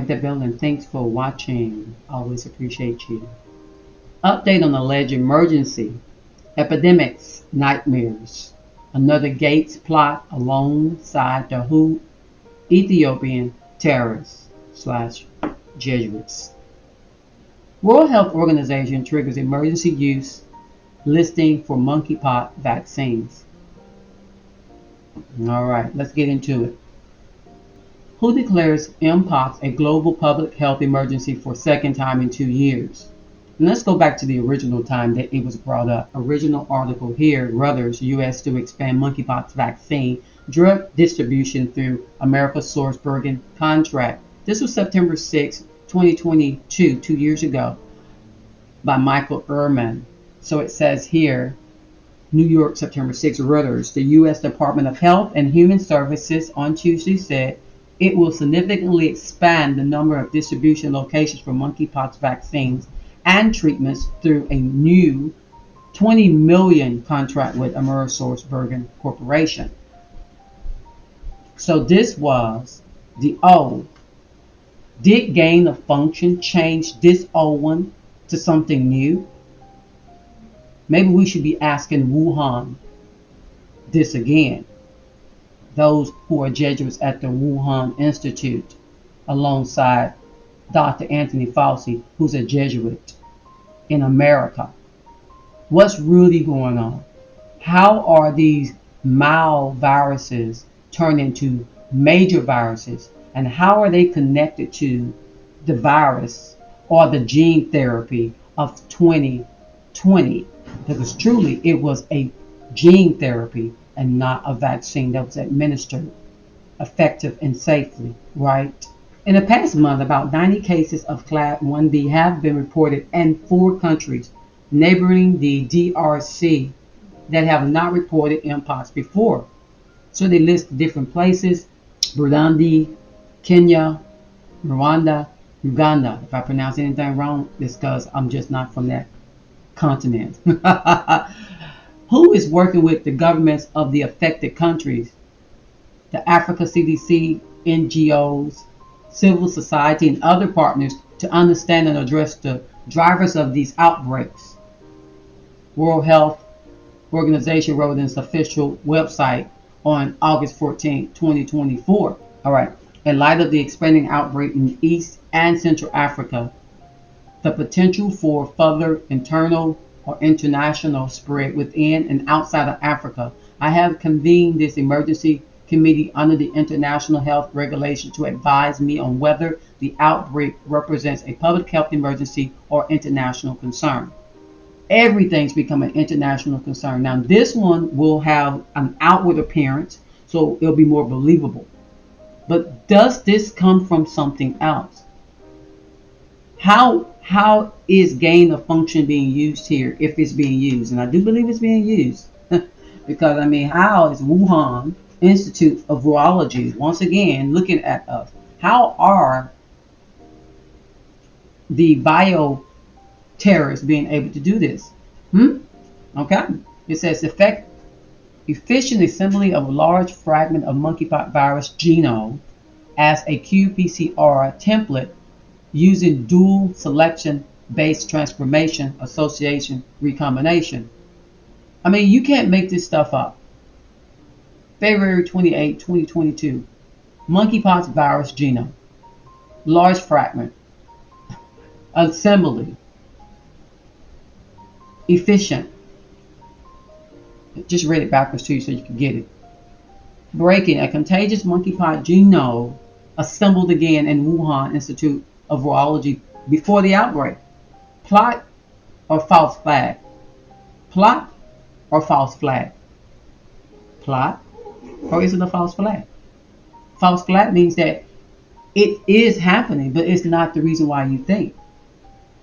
hit that bell and thanks for watching. Always appreciate you. Update on alleged emergency. Epidemics, nightmares. Another Gates plot alongside the WHO Ethiopian terrorists / Jesuits. World Health Organization triggers emergency use listing for monkeypox vaccines. All right, let's get into it. WHO declares Mpox a global public health emergency for second time in 2 years. And let's go back to the original time that it was brought up. Original article here, Reuters, U.S. to expand monkeypox vaccine drug distribution through AmerisourceBergen contract. This was September 6, 2022, 2 years ago, by Michael Ehrman. So it says here, New York, September 6, Reuters, the U.S. Department of Health and Human Services on Tuesday said it will significantly expand the number of distribution locations for monkeypox vaccines and treatments through a new $20 million contract with AmerisourceBergen Corporation. So this was the old. Did gain of function change this old one to something new? Maybe we should be asking Wuhan this again. Those who are Jesuits at the Wuhan Institute, alongside Dr. Anthony Fauci, who's a Jesuit in America. What's really going on? How are these mild viruses turned into major viruses? And how are they connected to the virus or the gene therapy of 2020? Because truly it was a gene therapy and not a vaccine that was administered effective and safely, right? In the past month, about 90 cases of Clade 1B have been reported in 4 countries neighboring the DRC that have not reported Mpox before. So they list different places: Burundi, Kenya, Rwanda, Uganda. If I pronounce anything wrong, it's because I'm just not from that continent. Who is working with the governments of the affected countries, the Africa CDC, NGOs, civil society, and other partners to understand and address the drivers of these outbreaks? World Health Organization wrote in its official website on August 14, 2024. All right. In light of the expanding outbreak in East and Central Africa, the potential for further internal or international spread within and outside of Africa, I have convened this emergency committee under the international health regulation to advise me on whether the outbreak represents a public health emergency or international concern. Everything's become an international concern. Now, this one will have an outward appearance, so it'll be more believable. But does this come from something else? How is gain of function being used here, if it's being used? And I do believe it's being used. Because, I mean, how is Wuhan Institute of Virology, once again, looking at us? How are the bio terrorists being able to do this? Okay. It says efficient assembly of a large fragment of monkeypox virus genome as a qPCR template using dual selection based transformation association recombination. I mean, you can't make this stuff up. February 28, 2022. Monkeypox virus genome. Large fragment. Assembly. Efficient. Just read it backwards to you so you can get it. Breaking a contagious monkeypox genome assembled again in Wuhan Institute of Virology before the outbreak. Plot or false flag? Plot or false flag? Plot or is it a false flag? False flag means that it is happening, but it's not the reason why you think.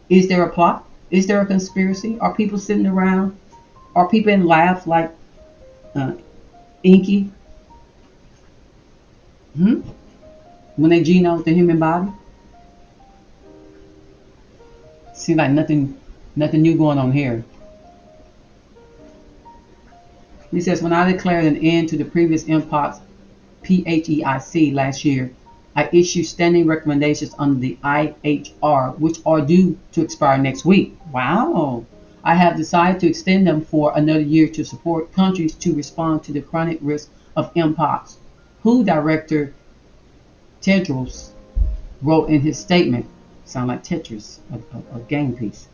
Is there a plot? Is there a conspiracy? Are people sitting around? Are people in labs like Inky? When they genome the human body? Seems like nothing new going on here. He says, when I declared an end to the previous Mpox PHEIC last year, I issued standing recommendations under the IHR, which are due to expire next week. Wow. I have decided to extend them for another year to support countries to respond to the chronic risk of mpox. WHO Director Tedros wrote in his statement, sound like Tetris, a game piece.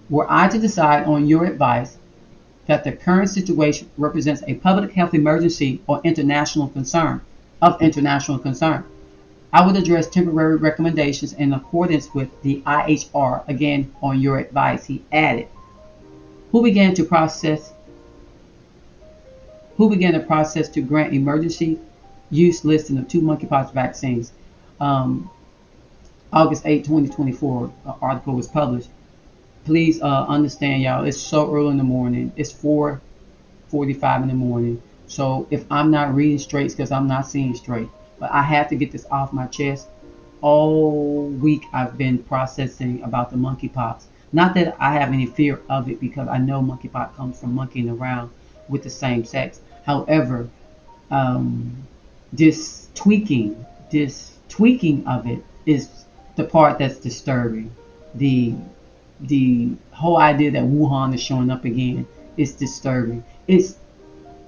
Were I to decide on your advice that the current situation represents a public health emergency or international concern, I would address temporary recommendations in accordance with the IHR again on your advice, he added. Who began the process to grant emergency use listing of two monkeypox vaccines. Um, August 8, 2024, article was published. Please understand, y'all, it's so early in the morning. It's 4:45 in the morning. So if I'm not reading straight, it's because I'm not seeing straight. But I have to get this off my chest. All week I've been processing about the monkeypox. Not that I have any fear of it, because I know monkeypox comes from monkeying around with the same sex. However, um, this tweaking of it is the part that's disturbing. The whole idea that Wuhan is showing up again is disturbing. It's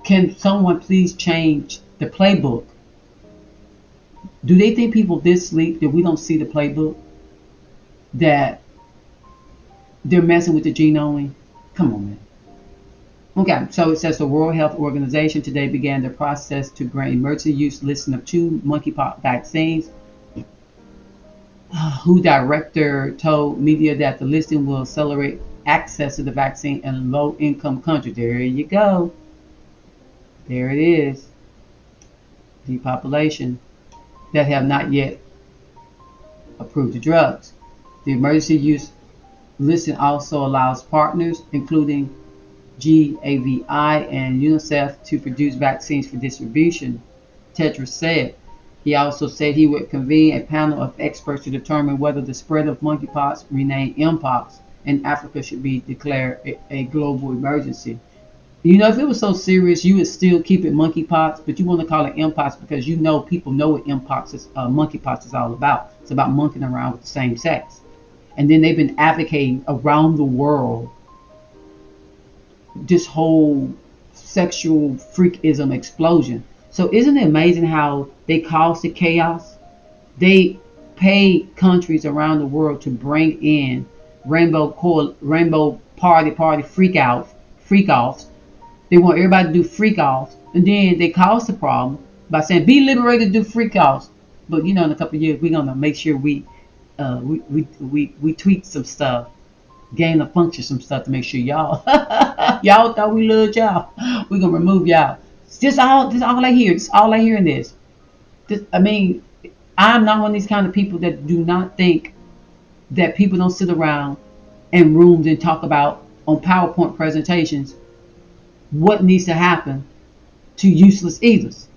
Can someone please change the playbook? Do they think people this sleep that we don't see the playbook? That they're messing with the genome? Come on, man. Okay, so it says the World Health Organization today began the process to grant emergency use listing of two monkeypox vaccines. WHO director told media that the listing will accelerate access to the vaccine in low-income countries. There you go. There it is. The population that have not yet approved the drugs. The emergency use listing also allows partners, including GAVI and UNICEF, to produce vaccines for distribution, Tedros said. He also said he would convene a panel of experts to determine whether the spread of monkeypox, renamed mpox, in Africa should be declared a global emergency. You know, if it was so serious, you would still keep it monkeypox, but you want to call it mpox because you know people know what monkeypox is all about. It's about monkeying around with the same sex. And then they've been advocating around the world this whole sexual freakism explosion. So isn't it amazing how they cause the chaos? They pay countries around the world to bring in rainbow party freak offs. They want everybody to do freak offs, and then they cause the problem by saying be liberated to do freak offs. But you know, in a couple of years, we're gonna make sure we tweak some stuff, gain of function some stuff to make sure y'all y'all thought we loved y'all. We're gonna remove y'all. This all I hear. This all I hear in this. I mean, I'm not one of these kind of people that do not think that people don't sit around in rooms and talk about on PowerPoint presentations what needs to happen to useless eaters.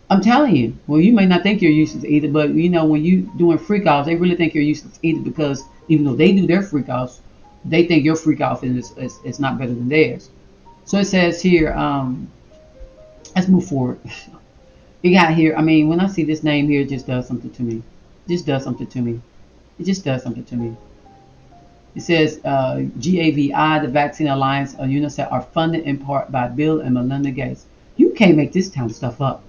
I'm telling you. Well, you may not think you're useless eater, but you know when you doing freak offs, they really think you're useless eater because even though they do their freak offs, they think your freak off is not better than theirs. So it says here, let's move forward. It got here. I mean, when I see this name here, it just does something to me. It just does something to me. It just does something to me. It says GAVI, the Vaccine Alliance, and UNICEF are funded in part by Bill and Melinda Gates. You can't make this kind of stuff up.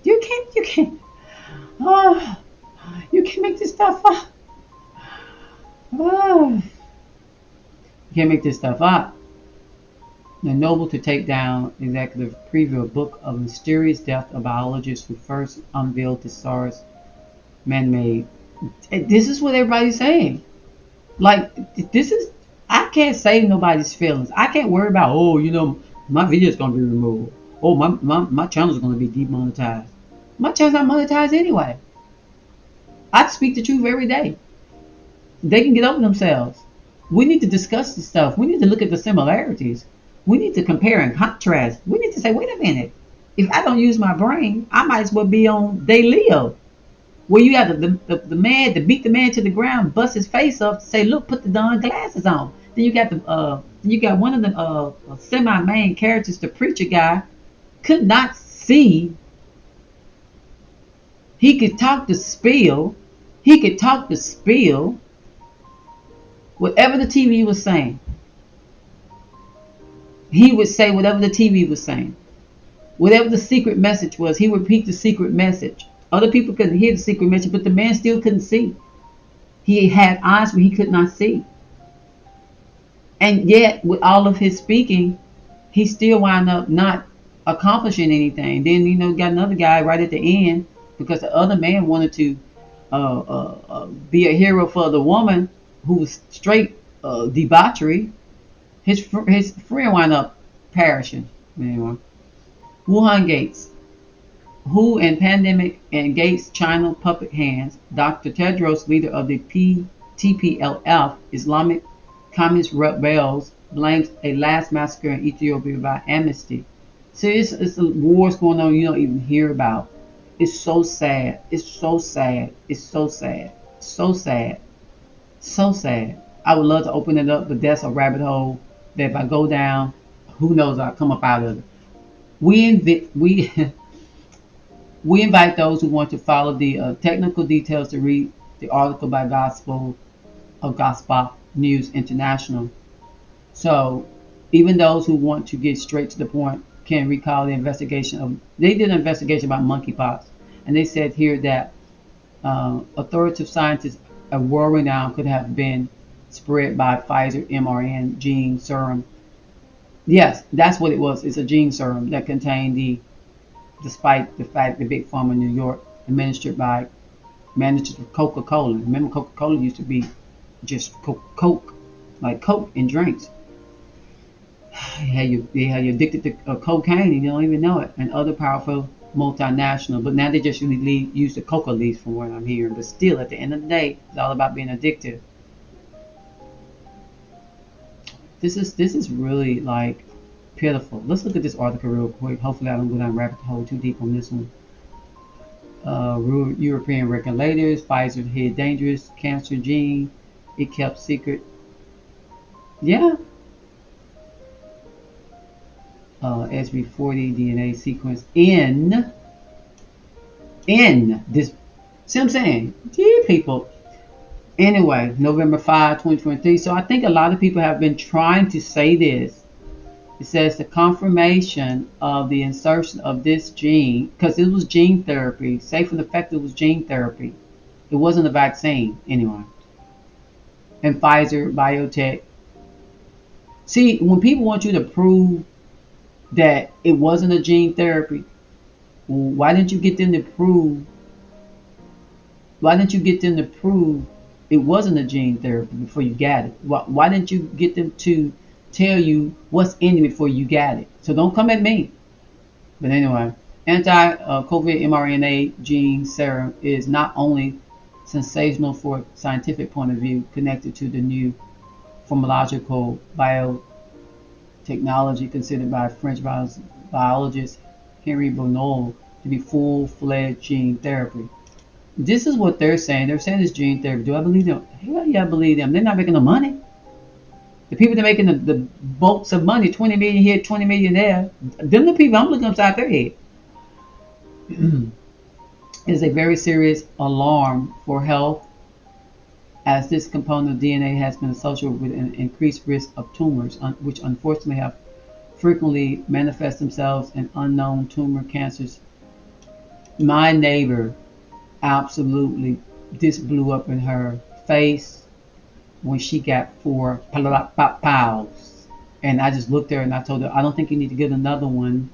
You can't. Oh, you can't make this stuff up. Oh, you can't make this stuff up. The Noble to take down executive preview a book of mysterious death of biologists who first unveiled the SARS man-made. This is what everybody's saying. Like, I can't save nobody's feelings. I can't worry about, oh, you know, my video's going to be removed. Oh, my channel's going to be demonetized. My channel's not monetized anyway. I speak the truth every day. They can get over themselves. We need to discuss this stuff. We need to look at the similarities. We need to compare and contrast. We need to say, wait a minute. If I don't use my brain, I might as well be on They Live, where you have the man to beat the man to the ground, bust his face up, say, look, put the darn glasses on. Then you got one of the semi-main characters, the preacher guy, could not see He could talk the spiel. He could talk the spiel. Whatever the TV was saying, he would say whatever the TV was saying. Whatever the secret message was, he would repeat the secret message. Other people couldn't hear the secret message, but the man still couldn't see. He had eyes, but he could not see. And yet, with all of his speaking, he still wound up not accomplishing anything. Then, got another guy right at the end because the other man wanted to be a hero for the woman who was straight debauchery. His friend wound up perishing. Anyway, Wuhan Gates. WHO and pandemic and Gates' China puppet hands. Dr. Tedros, leader of the TPLF, Islamic Communist Rebels, blames a last massacre in Ethiopia by amnesty. See, it's the wars going on you don't even hear about. It's so sad. It's so sad. It's so sad. So sad. So sad. I would love to open it up, but that's a rabbit hole that if I go down, who knows, I'll come up out of it. We we invite those who want to follow the technical details to read the article by Gospel of Gospel News International. So even those who want to get straight to the point can recall the investigation of. They did an investigation about monkeypox, and they said here that authoritative scientists of world renown could have been spread by Pfizer mRNA gene serum. Yes, that's what it was. It's a gene serum that contained despite the fact the big pharma in New York administered by managers of Coca-Cola. Remember, Coca-Cola used to be just Coke, like Coke in drinks. They had you addicted to cocaine and you don't even know it. And other powerful multinational, but now they just really use the coca leaves from what I'm hearing. But still, at the end of the day, it's all about being addicted. This is really like pitiful. Let's look at this article real quick. Hopefully, I don't go down rabbit hole too deep on this one. European regulators, Pfizer hid dangerous cancer gene. It kept secret. Yeah. SV40 DNA sequence in this. See what I'm saying? Gee, people. Anyway, November 5, 2023. So I think a lot of people have been trying to say this. It says the confirmation of the insertion of this gene, because it was gene therapy, safe and effective was gene therapy. It wasn't a vaccine, anyway. And Pfizer, Biotech. See, when people want you to prove that it wasn't a gene therapy, why didn't you get them to prove? Why didn't you get them to prove it wasn't a gene therapy before you got it? Why didn't you get them to tell you what's in it before you got it? So don't come at me. But anyway, anti-COVID mRNA gene serum is not only sensational for a scientific point of view, connected to the new pharmacological biotechnology considered by French biologist Henri Bonneau to be full-fledged gene therapy. This is what they're saying. They're saying it's gene therapy. Do I believe them? Hell yeah, I believe them. They're not making no money. The people that are making the bulks of money, 20 million here, 20 million there, them the people I'm looking upside their head. Is a very serious alarm for health, as this component of DNA has been associated with an increased risk of tumors, which unfortunately have frequently manifest themselves in unknown tumor cancers. My neighbor, absolutely, this blew up in her face when she got 4 pows. And I just looked at her and I told her, I don't think you need to get another one.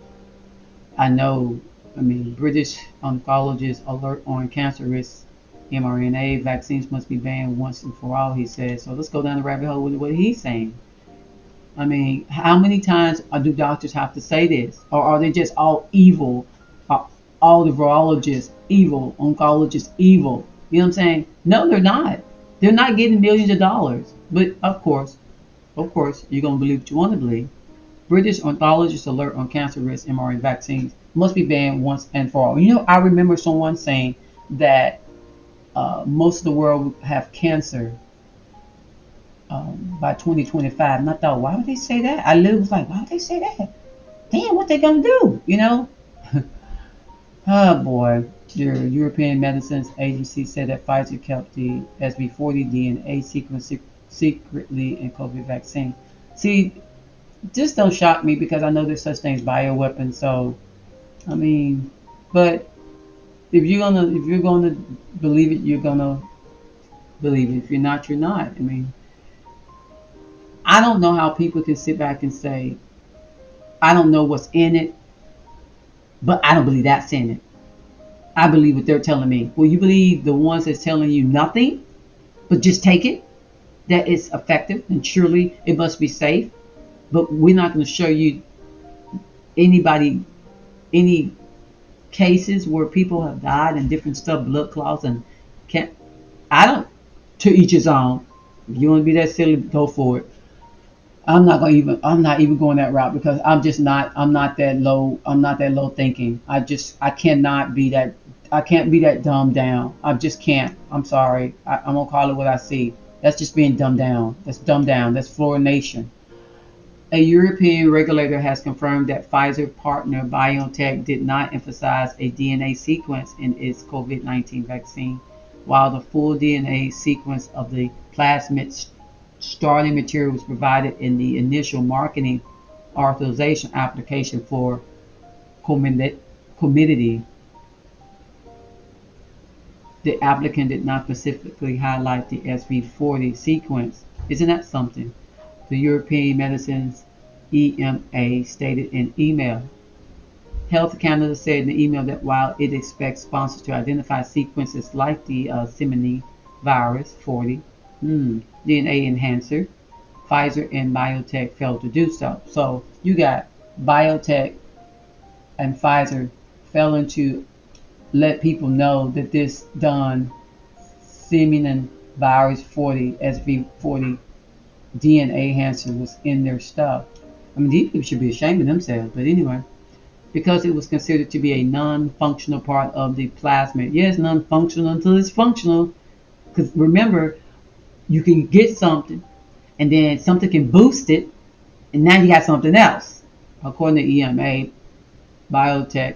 British oncologist alert on cancer risk. mRNA vaccines must be banned once and for all, he said. So let's go down the rabbit hole with what he's saying. I mean, how many times do doctors have to say this? Or are they just all evil? All the virologists evil, oncologists evil? You know what I'm saying? No, they're not. They're not getting millions of dollars. But of course, you're going to believe what you want to believe. British oncologists alert on cancer risk mRNA vaccines must be banned once and for all. You know, I remember someone saying that most of the world will have cancer by 2025. And I thought, why would they say that? I literally was like, why would they say that? Damn, what they going to do? You know? Oh boy. The European Medicines Agency said that Pfizer kept the SV40 DNA sequence secretly in COVID vaccine. See, this don't shock me because I know there's such things as bioweapons. So, I mean, but if you're gonna believe it, you're gonna believe it. If you're not, you're not. I mean, I don't know how people can sit back and say, I don't know what's in it, but I don't believe that's in it. I believe what they're telling me. Well, you believe the ones that's telling you nothing, but just take it, that it's effective, and surely it must be safe. But we're not going to show you anybody, any cases where people have died and different stuff, blood clots, and can't. I don't. To each his own. If you want to be that silly, go for it. I'm not even going that route because I'm not that low. I'm not that low thinking. I cannot be that. I can't be that dumbed down. I just can't. I'm sorry. I'm gonna call it what I see. That's just being dumbed down. That's dumbed down. That's fluorination. A European regulator has confirmed that Pfizer partner BioNTech did not emphasize a DNA sequence in its COVID-19 vaccine, while the full DNA sequence of the plasmid starting material was provided in the initial marketing authorization application for Comirnaty. The applicant did not specifically highlight the SV40 sequence. Isn't that something? The European Medicines EMA stated in email. Health Canada said in the email that while it expects sponsors to identify sequences like the Simini virus 40 DNA enhancer, Pfizer and BioNTech failed to do so. So you got BioNTech and Pfizer failing to let people know that this done Simini virus 40 SV40 DNA enhancer was in their stuff. I mean, these people should be ashamed of themselves. But anyway, because it was considered to be a non-functional part of the plasmid. Yes, non-functional until it's functional. Because remember, you can get something, and then something can boost it, and now you got something else. According to EMA, biotech,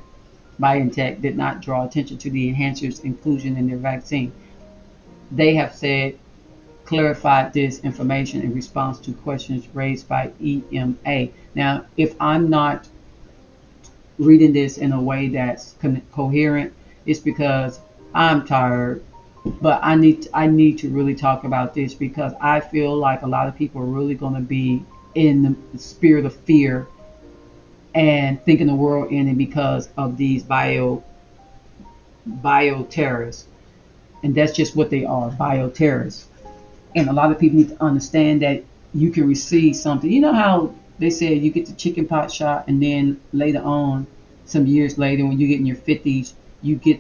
BioNTech did not draw attention to the enhancer's inclusion in their vaccine. They have said clarified this information in response to questions raised by EMA. Now, if I'm not reading this in a way that's coherent, it's because I'm tired. But I need to really talk about this because I feel like a lot of people are really going to be in the spirit of fear and thinking the world ending because of these bioterrorists, and that's just what they are, bioterrorists. And a lot of people need to understand that you can receive something. You know how they said you get the chicken pot shot, and then later on, some years later, when you get in your 50s, you get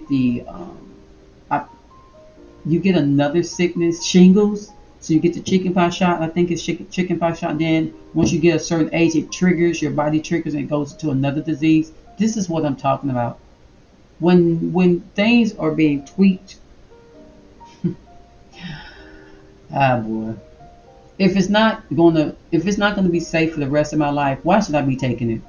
you get another sickness, shingles. So you get the chicken pox shot. I think it's chicken pox shot. Then once you get a certain age, it triggers your body triggers and it goes to another disease. This is what I'm talking about. When things are being tweaked, ah boy. If it's not gonna be safe for the rest of my life, why should I be taking it?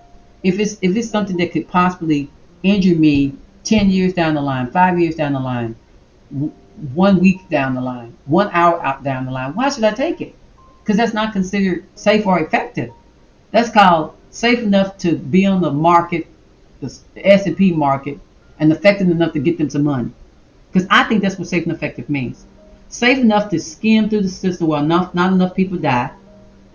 If it's something that could possibly injure me 10 years down the line, 5 years down the line, 1 week down the line, 1 hour out down the line, why should I take it? Because that's not considered safe or effective. That's called safe enough to be on the market, the S&P market, and effective enough to get them some money. Because I think that's what safe and effective means. Safe enough to skim through the system where not enough people die.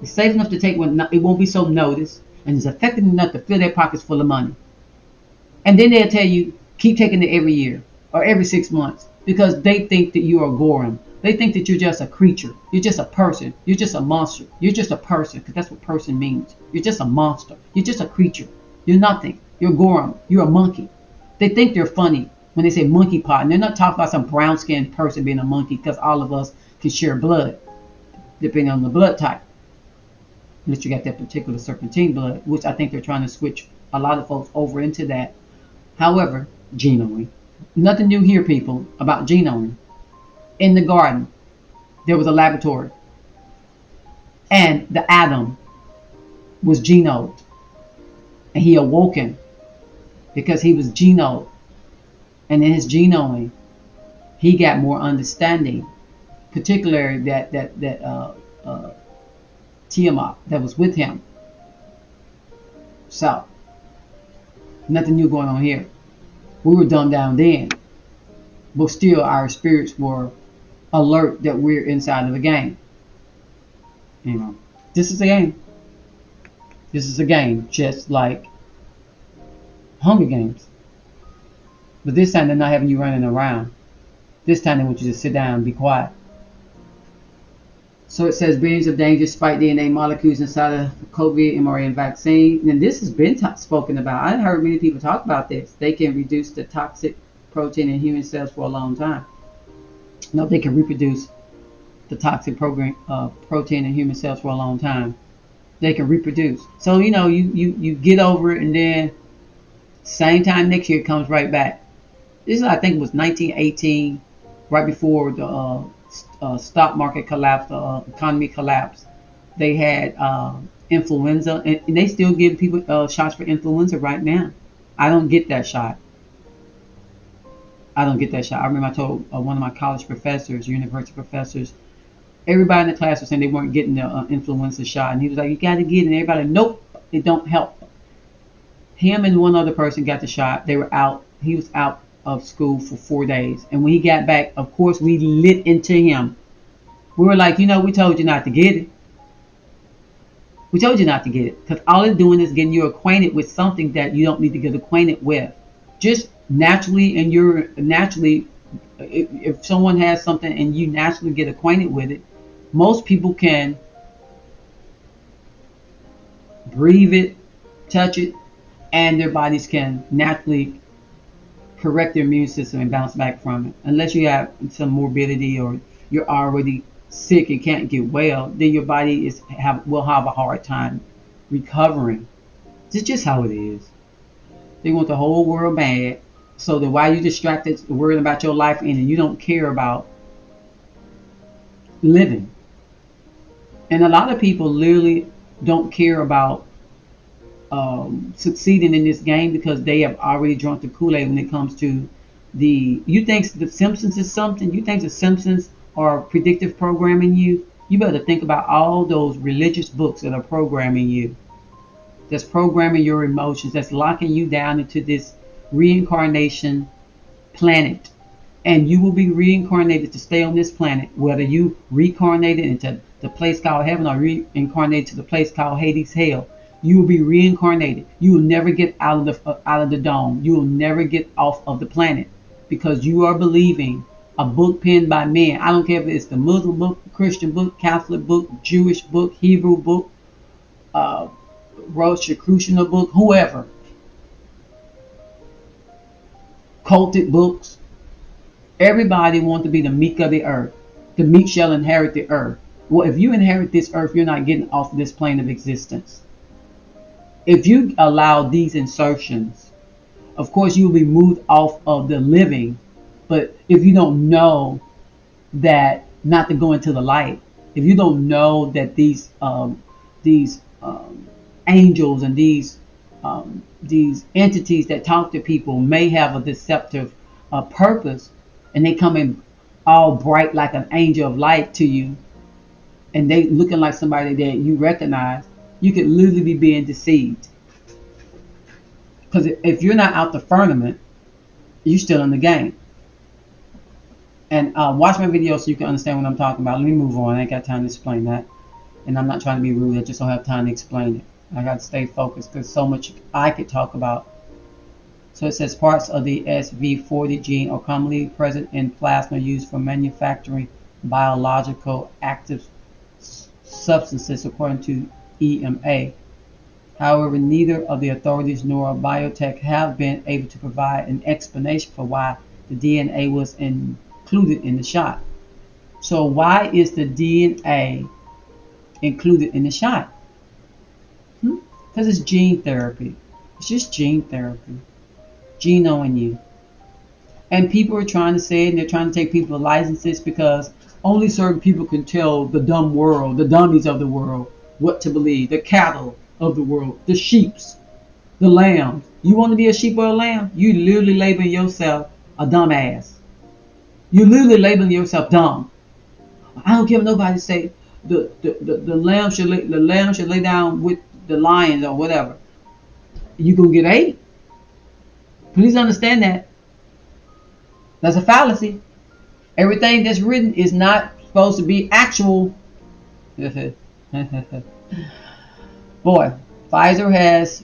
It's safe enough to take when it won't be so noticed, and it's effective enough to fill their pockets full of money. And then they'll tell you keep taking it every year or every 6 months because they think that you are Gorum. They think that you're just a creature. You're just a person. You're just a monster. You're just a person because that's what person means. You're just a monster. You're just a creature. You're nothing. You're Gorum. You're a monkey. They think they're funny when they say monkey pot, and they're not talking about some brown skinned person being a monkey because all of us can share blood depending on the blood type. Unless you got that particular serpentine blood, which I think they're trying to switch a lot of folks over into that. However, genome. Nothing new here, people, about genome. In the garden, there was a laboratory, and the Adam was genomed, and he awoken because he was genomed. And in his genome, he got more understanding, particularly that Tiamat that was with him. So, nothing new going on here. We were dumbed down then, but still our spirits were alert that we're inside of a game. You know, this is a game. This is a game, just like Hunger Games. But this time they're not having you running around. This time they want you to sit down and be quiet. So it says billions of dangerous spike DNA molecules inside of the COVID mRNA vaccine. And this has been spoken about. I've heard many people talk about this. They can reduce the toxic protein in human cells for a long time. No, they can reproduce the toxic protein in human cells for a long time. They can reproduce. So, you know, you get over it, and then same time next year it comes right back. This is, I think it was 1918, right before the stock market collapsed, the economy collapsed. They had influenza, and they still give people shots for influenza right now. I don't get that shot. I remember I told one of my college professors, university professors, everybody in the class was saying they weren't getting the influenza shot, and he was like, "You got to get it." And everybody, "Nope, it don't help." Him and one other person got the shot. They were out. He was out of school for 4 days, and when he got back, of course, we lit into him. We were like, we told you not to get it. We told you not to get it, because all it's doing is getting you acquainted with something that you don't need to get acquainted with. Just naturally, and if someone has something and you naturally get acquainted with it, most people can breathe it, touch it, and their bodies can naturally correct their immune system and bounce back from it. Unless you have some morbidity or you're already sick and can't get well, then your body will have a hard time recovering. It's just how it is. They want the whole world bad, so that while you're distracted worrying about your life and you don't care about living. And a lot of people literally don't care about succeeding in this game because they have already drunk the Kool-Aid when it comes to you think the Simpsons is something? You think the Simpsons are predictive programming you? You better think about all those religious books that are programming you. That's programming your emotions. That's locking you down into this reincarnation planet. And you will be reincarnated to stay on this planet, whether you reincarnated into the place called heaven or reincarnated to the place called Hades, hell. You will be reincarnated. You will never get out of the dome. You will never get off of the planet because you are believing a book penned by men. I don't care if it's the Muslim book, Christian book, Catholic book, Jewish book, Hebrew book, Rosicrucian book, whoever. Cultic books. Everybody wants to be the meek of the earth. The meek shall inherit the earth. Well, if you inherit this earth, you're not getting off this plane of existence. If you allow these insertions, of course you will be moved off of the living. But if you don't know that not to go into the light, if you don't know that these angels and these entities that talk to people may have a deceptive purpose, and they come in all bright like an angel of light to you, and they looking like somebody that you recognize, you could literally be being deceived. Because if you're not out the firmament, you're still in the game. And watch my video so you can understand what I'm talking about. Let me move on. I ain't got time to explain that. And I'm not trying to be rude. I just don't have time to explain it. I got to stay focused because so much I could talk about. So it says parts of the SV40 gene are commonly present in plasma used for manufacturing biological active substances, according to EMA. However, neither of the authorities nor biotech have been able to provide an explanation for why the DNA was included in the shot. So why is the DNA included in the shot? Because it's gene therapy. It's just gene therapy. Genome you. And people are trying to say it, and they're trying to take people's licenses because only certain people can tell the dumb world, the dummies of the world, what to believe. The cattle of the world, the sheeps, the lambs. You want to be a sheep or a lamb? You literally label yourself a dumbass. You literally labeling yourself dumb. I don't care what nobody say. The lamb should lay down with the lions or whatever. You gonna get ate. Please understand that. That's a fallacy. Everything that's written is not supposed to be actual. Boy, Pfizer has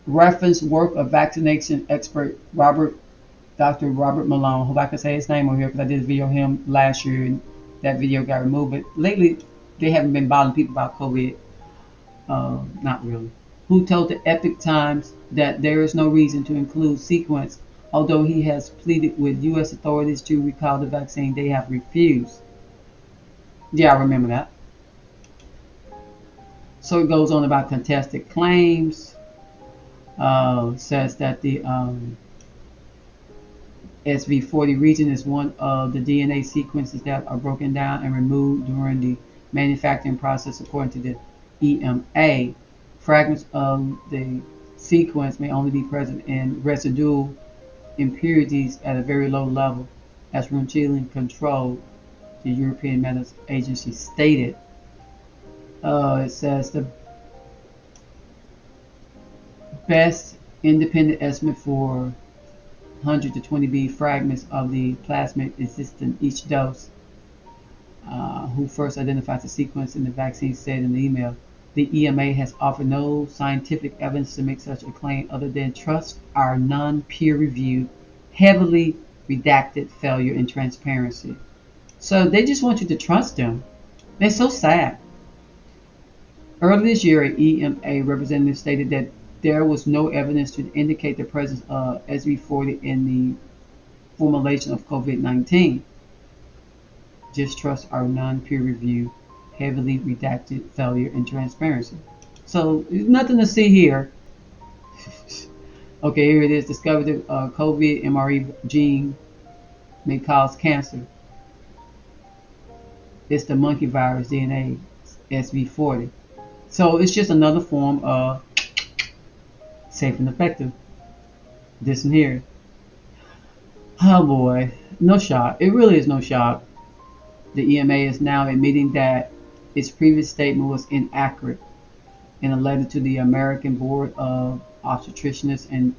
referenced work of vaccination expert Dr. Robert Malone. Hope I can say his name on here because I did a video of him last year and that video got removed. But lately, they haven't been bothering people about COVID. Not really. Who told the Epic Times that there is no reason to include sequence, although he has pleaded with U.S. authorities to recall the vaccine, they have refused. Yeah, I remember that. So it goes on about contested claims. Says that the SV40 region is one of the DNA sequences that are broken down and removed during the manufacturing process, according to the EMA. Fragments of the sequence may only be present in residual impurities at a very low level, as routinely controlled, the European Medicines Agency stated. It says the best independent estimate for 100 to 20 B fragments of the plasmid exist in each dose. Who first identified the sequence in the vaccine said in the email, the EMA has offered no scientific evidence to make such a claim other than trust our non-peer-reviewed, heavily redacted failure in transparency. So they just want you to trust them. They're so sad. Earlier this year, an EMA representative stated that there was no evidence to indicate the presence of SV40 in the formulation of COVID-19. Just trust our non-peer-reviewed, heavily redacted failure in transparency. So there's nothing to see here. Okay, here it is. Discovered the COVID mRNA gene may cause cancer. It's the monkey virus DNA SV40. So it's just another form of safe and effective. This and here. Oh boy, no shock. It really is no shock. The EMA is now admitting that its previous statement was inaccurate. In a letter to the American Board of Obstetricians and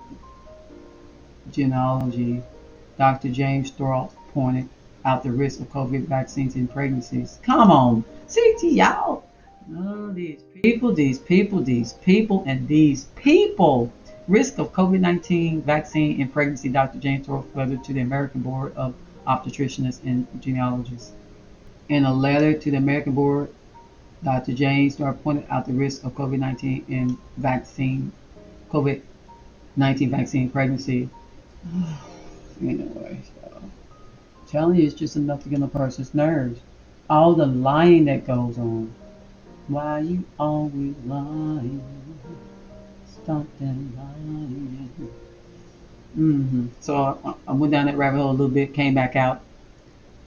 Gynecology, Dr. James Thorpe pointed out the risk of COVID vaccines in pregnancies. Come on, see y'all. Oh, these people. Risk of COVID-19 vaccine in pregnancy, Dr. James Thorpe letter to the American Board of Obstetricians and Gynecologists. In a letter to the American Board, Dr. James Thorpe pointed out the risk of COVID-19 in COVID-19 vaccine pregnancy. Anyway, so telling you, it's just enough to get on a person's nerves. All the lying that goes on. Why you always lying? Stop that lying. So I went down that rabbit hole a little bit, came back out.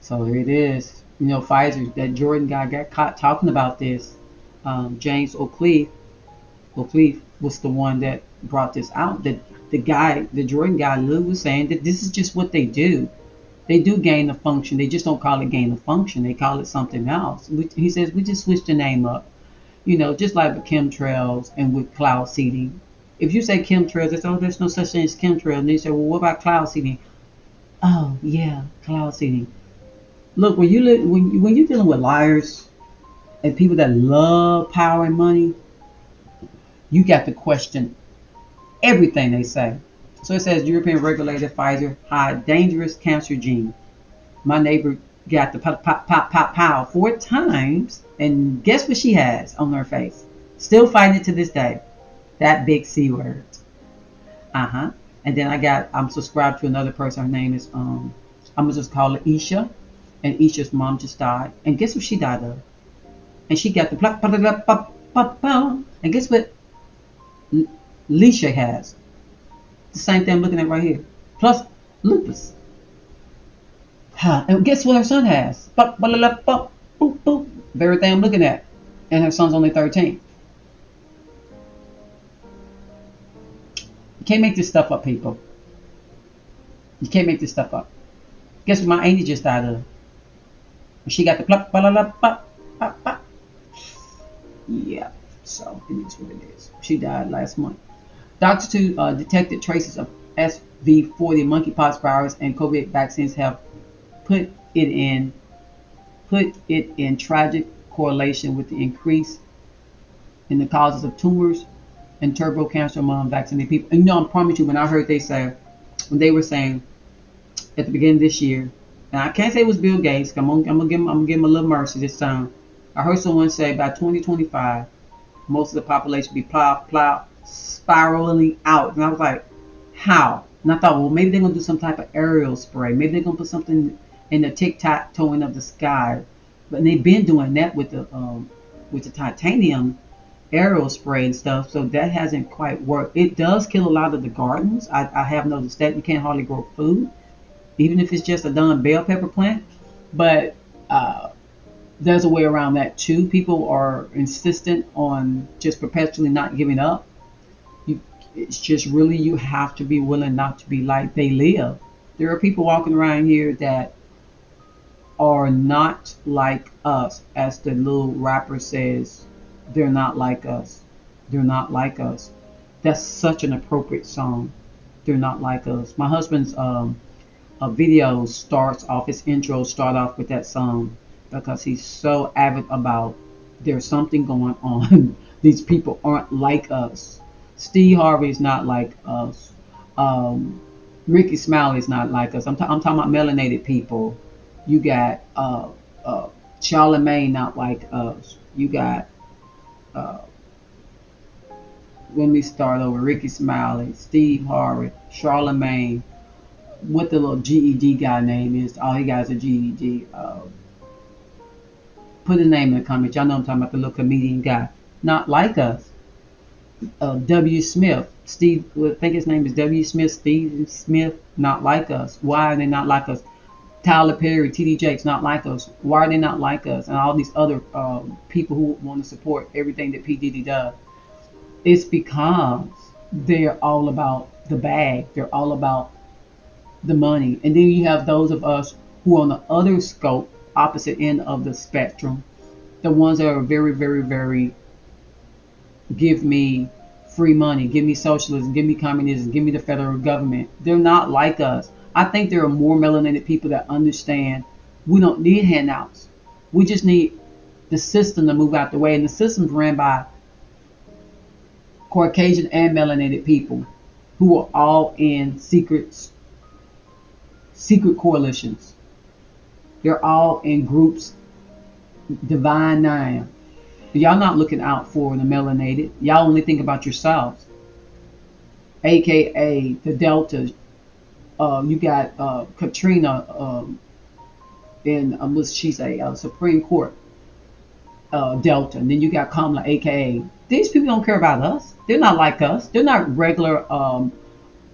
So here it is. You know, Pfizer, that Jordan guy got caught talking about this. James O'Keefe was the one that brought this out. That the Jordan guy, literally was saying that this is just what they do. They do gain of function. They just don't call it gain of function. They call it something else. He says we just switch the name up. You know, just like with chemtrails and with cloud seeding. If you say chemtrails, they say, oh, there's no such thing as chemtrails. And they say, well, what about cloud seeding? Oh, yeah, cloud seeding. Look, when you're dealing with liars and people that love power and money, you got to question everything they say. So it says European regulator Pfizer hide dangerous cancer gene. My neighbor got the pow 4 times, and guess what she has on her face? Still fighting it to this day. That big C word. And then I'm subscribed to another person. Her name is I'm gonna just call it Isha. And Isha's mom just died. And guess what she died of? And she got the and guess what Leisha has? The same thing I'm looking at right here. Plus lupus. And guess what her son has? Very thing I'm looking at. And her son's only 13. You can't make this stuff up, people. You can't make this stuff up. Guess what my auntie just died of? She got the pluck, blah, blah, blah, blah, blah, blah. Yeah, so it is what it is. She died last month. Doctors who detected traces of SV40 monkeypox virus and COVID vaccines have put it in tragic correlation with the increase in the causes of tumors and turbo cancer among vaccinated people. And I promise you, when I heard when they were saying at the beginning of this year, and I can't say it was Bill Gates. I'm gonna give him a little mercy this time. I heard someone say by 2025, most of the population will be spiraling out, and I was like, how? And I thought, well, maybe they're gonna do some type of aerial spray. Maybe they're gonna put something in the tic-tac-toeing of the sky. But they've been doing that with the titanium aerial spray and stuff, so that hasn't quite worked. It does kill a lot of the gardens. I have noticed that you can't hardly grow food, even if it's just a done bell pepper plant. But there's a way around that too. People are insistent on just perpetually not giving up. It's just really, you have to be willing not to be like they live. There are people walking around here that are not like us, as the little rapper says. They're not like us. They're not like us. That's such an appropriate song. They're not like us. My husband's video his intro start off with that song, because he's so avid about there's something going on. These people aren't like us. Steve Harvey is not like us. Ricky Smiley is not like us. I'm talking about melanated people. You got Charlemagne not like us. You got let me start over. Ricky Smiley, Steve Harvey, Charlemagne. What the little GED guy name is? All he got is a GED. Put his name in the comments. Y'all know I'm talking about, the little comedian guy. Not like us. W. Smith. I think his name is W. Smith. Steve Smith. Not like us. Why are they not like us? Tyler Perry, T.D. Jakes, not like us. Why are they not like us? And all these other people who want to support everything that P. Diddy does. It's because they're all about the bag. They're all about the money. And then you have those of us who are on the other scope, opposite end of the spectrum. The ones that are very, very, very, give me free money, give me socialism, give me communism, give me the federal government. They're not like us. I think there are more melanated people that understand we don't need handouts. We just need the system to move out the way. And the system's ran by Caucasian and melanated people who are all in secret coalitions. They're all in groups. Divine Nine. Y'all not looking out for the melanated. Y'all only think about yourselves. AKA the Delta. You got Katrina in what's she say? Supreme Court Delta. And then you got Kamala, AKA. These people don't care about us. They're not like us. They're not regular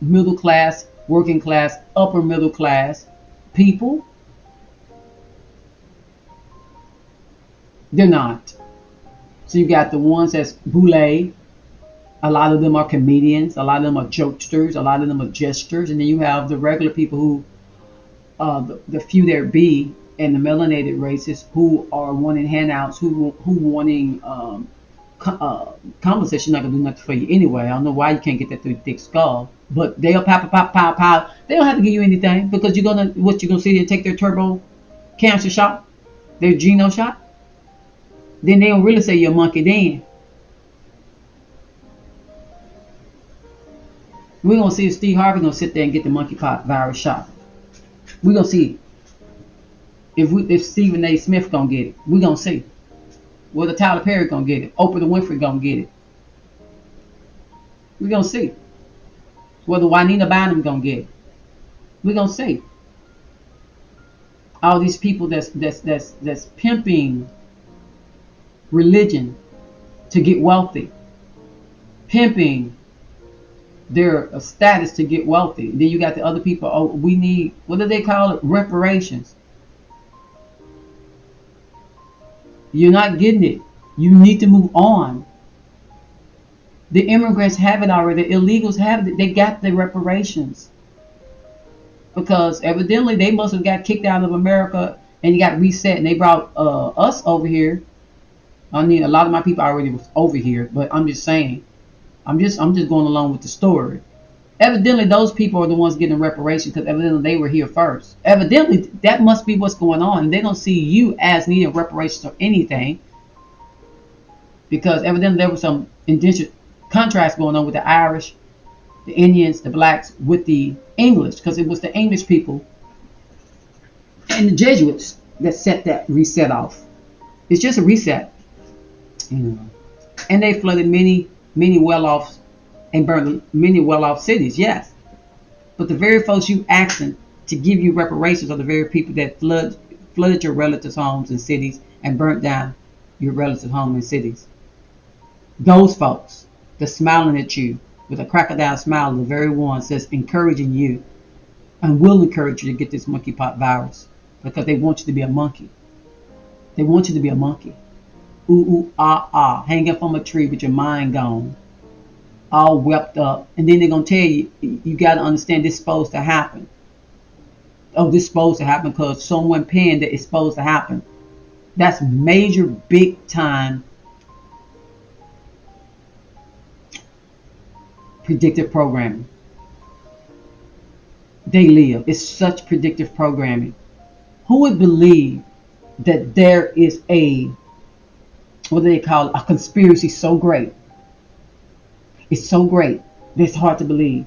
middle class, working class, upper middle class people. They're not. So you got the ones that's boule. A lot of them are comedians. A lot of them are jokesters. A lot of them are jesters. And then you have the regular people who, the few there be, and the melanated races who are wanting handouts, who wanting compensation. Not gonna do nothing for you anyway. I don't know why you can't get that through the thick skull. But they'll pow. They don't have to give you anything, because you're gonna sit here and take their turbo cancer shot, their geno shot. Then they don't really say you're a monkey then. We're going to see if Steve Harvey going to sit there and get the monkeypox virus shot. We're going to see if Stephen A. Smith going to get it. We're going to see. Whether Tyler Perry going to get it. Oprah Winfrey going to get it. We're going to see. Whether Juanita Bynum going to get it. We're going to see. All these people that's pimping religion to get wealthy, pimping their status to get wealthy. Then you got the other people. Oh, we need, what do they call it? Reparations. You're not getting it. You need to move on. The immigrants have it already. The illegals have it. They got the reparations. because evidently they must have got kicked out of America and got reset, and they brought us over here. I mean, a lot of my people already was over here, but I'm just saying, I'm just going along with the story. Evidently, those people are the ones getting reparations because evidently they were here first. Evidently, that must be what's going on. They don't see you as needing reparations or anything because evidently there was some indentured contracts going on with the Irish, the Indians, the blacks with the English because it was the English people and the Jesuits that set that reset off. It's just a reset, you know. And they flooded many well-off and burned many well-off cities. Yes, but the very folks you asking to give you reparations are the very people that flooded your relatives' homes and cities and burnt down your relatives' homes and cities. Those folks that's smiling at you with a crocodile smile are the very ones that's encouraging you and will encourage you to get this monkeypox virus because they want you to be a monkey. They want you to be a monkey. Ooh, ooh, ah, ah, hanging from a tree with your mind gone, all wept up. And then they're going to tell you, you got to understand this is supposed to happen. Oh, this is supposed to happen because someone penned that it's supposed to happen. That's major, big time predictive programming. They live. It's such predictive programming. Who would believe that there is what do they call it, a conspiracy so great? It's so great that it's hard to believe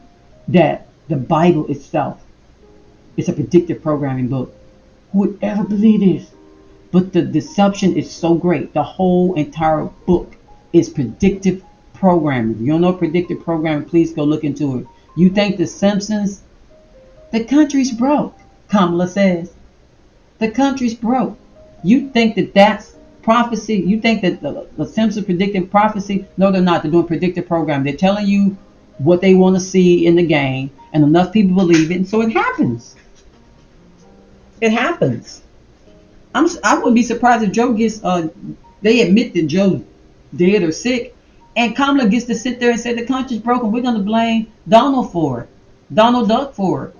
that the Bible itself is a predictive programming book. Who would ever believe this? But the deception is so great. The whole entire book is predictive programming. If you don't know predictive programming, please go look into it. You think The Simpsons? The country's broke, Kamala says. The country's broke. You think that that's prophecy? You think that the Simpsons predicting prophecy? No, they're not. They're doing predictive programming. They're telling you what they want to see in the game, and enough people believe it, and so it happens. It happens. I wouldn't be surprised if Joe gets. They admit that Joe's dead or sick, and Kamala gets to sit there and say the country's broken. We're going to blame Donald for it, Donald Duck for it,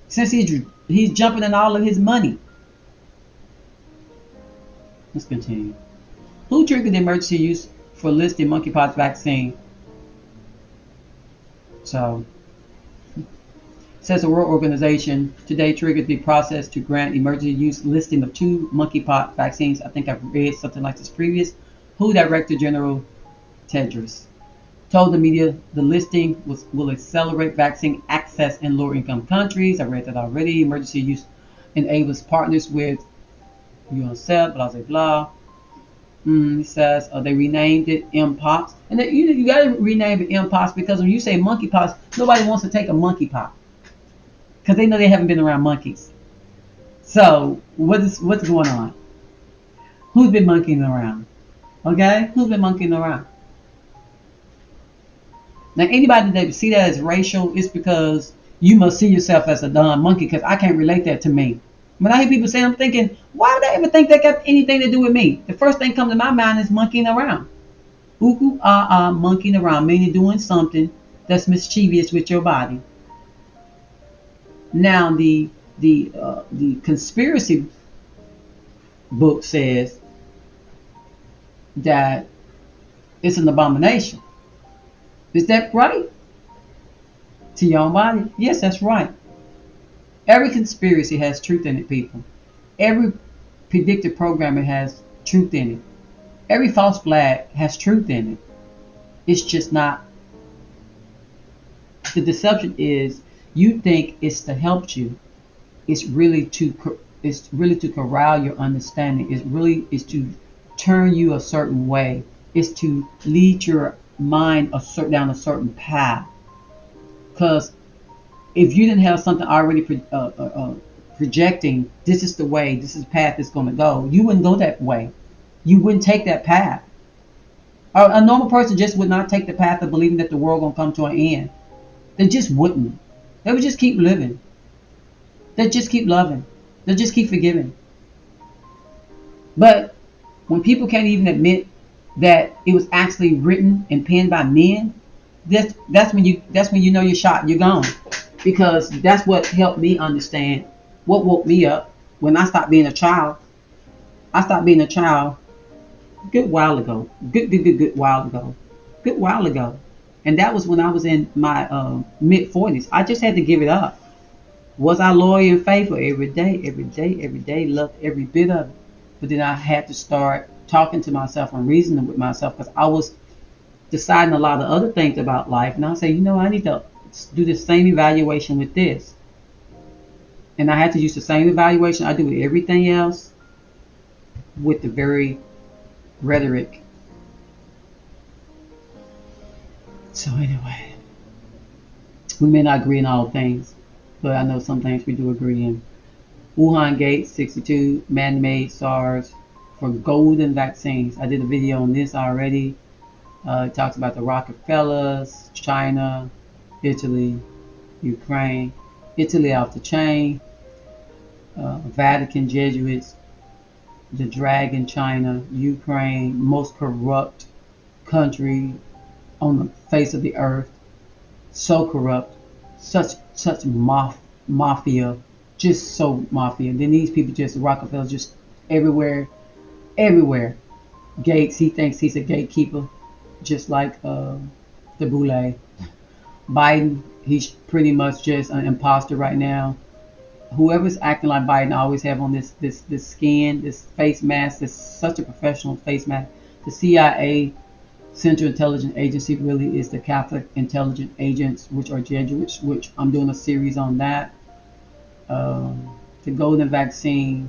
since he's jumping in all of his money. Let's continue. Who triggered the emergency use for listing monkeypox vaccine? So, says the World Organization today triggered the process to grant emergency use listing of 2 monkeypox vaccines. I think I've read something like this previous. WHO Director General Tedros told the media the listing will accelerate vaccine access in lower income countries. I read that already. Emergency use enables partners with UNICEF, blah, blah, blah. He says they renamed it Mpox. And you got to rename it Mpox because when you say monkeypox, nobody wants to take a monkeypox because they know they haven't been around monkeys. So what's going on? Who's been monkeying around? Okay? Who's been monkeying around? Now, anybody that see that as racial, it's because you must see yourself as a dumb monkey because I can't relate that to me. When I hear people say, I'm thinking, why would I ever think that got anything to do with me? The first thing comes to my mind is monkeying around. Ooh, ooh, ah, ah, monkeying around, meaning doing something that's mischievous with your body. Now, the conspiracy book says that it's an abomination. Is that right? To your own body? Yes, that's right. Every conspiracy has truth in it, people. Every predictive programming has truth in it. Every false flag has truth in it. It's just not. The deception is you think it's to help you. It's really to corral your understanding. It's to turn you a certain way. It's to lead your mind down a certain path. Because if you didn't have something already projecting, this is the way, this is the path it's going to go, you wouldn't go that way. You wouldn't take that path. A normal person just would not take the path of believing that the world going to come to an end. They just wouldn't. They would just keep living. They just keep loving. They just keep forgiving. But when people can't even admit that it was actually written and penned by men, that's when you know you're shot. You're gone. because that's what helped me understand what woke me up when I stopped being a child. I stopped being a child a good while ago, good while ago, good while ago, and that was when I was in my mid 40s. I just had to give it up. Was I loyal and faithful every day, every day, every day? Loved every bit of it. But then I had to start talking to myself and reasoning with myself because I was deciding a lot of other things about life. And I say, I need to do the same evaluation with this. And I had to use the same evaluation I do with everything else with the very rhetoric. So anyway, we may not agree in all things, but I know some things we do agree in. Wuhan Gate 62 man-made SARS for golden vaccines. I did a video on this already. It talks about the Rockefellers, China, Italy, Ukraine. Italy off the chain. Vatican Jesuits, the Dragon China, Ukraine, most corrupt country on the face of the earth. So corrupt, such mafia, just so mafia. Then these people just Rockefeller just everywhere, everywhere. Gates, he thinks he's a gatekeeper, just like the Boule. Biden, he's pretty much just an imposter right now. Whoever's acting like Biden always have on this skin, this face mask, this such a professional face mask. The CIA, Central Intelligence Agency, really is the Catholic intelligence agents, which are Jesuits, which I'm doing a series on that. The golden vaccine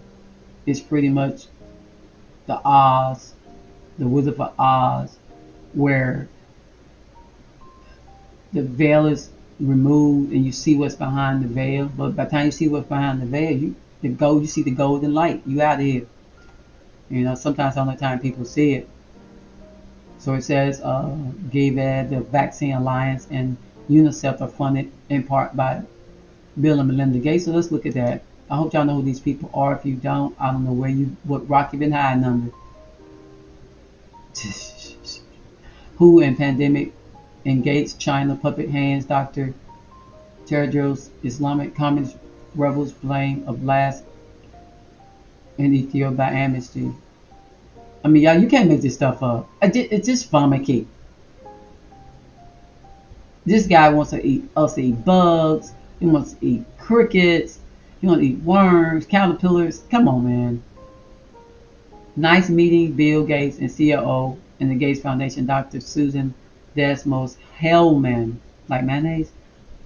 is pretty much the Oz, the Wizard of Oz, where the veil is removed and you see what's behind the veil. But by the time you see what's behind the veil, you see the golden light. You out here. Sometimes the only time people see it. So it says GAVAD, the Vaccine Alliance, and UNICEF are funded in part by Bill and Melinda Gates. So let's look at that. I hope y'all know who these people are. If you don't, I don't know what rock you've been hiding under. WHO and pandemic in Gates, China, puppet hands, Dr. Tedros, Islamic Communist rebels blame a blast in Ethiopia by Amnesty. I mean, y'all, you can't make this stuff up. It's just family. This guy wants us to eat bugs. He wants to eat crickets. He wants to eat worms, caterpillars. Come on, man. Nice meeting Bill Gates and COO and the Gates Foundation, Dr. Susan Desmos Hellman, like mayonnaise,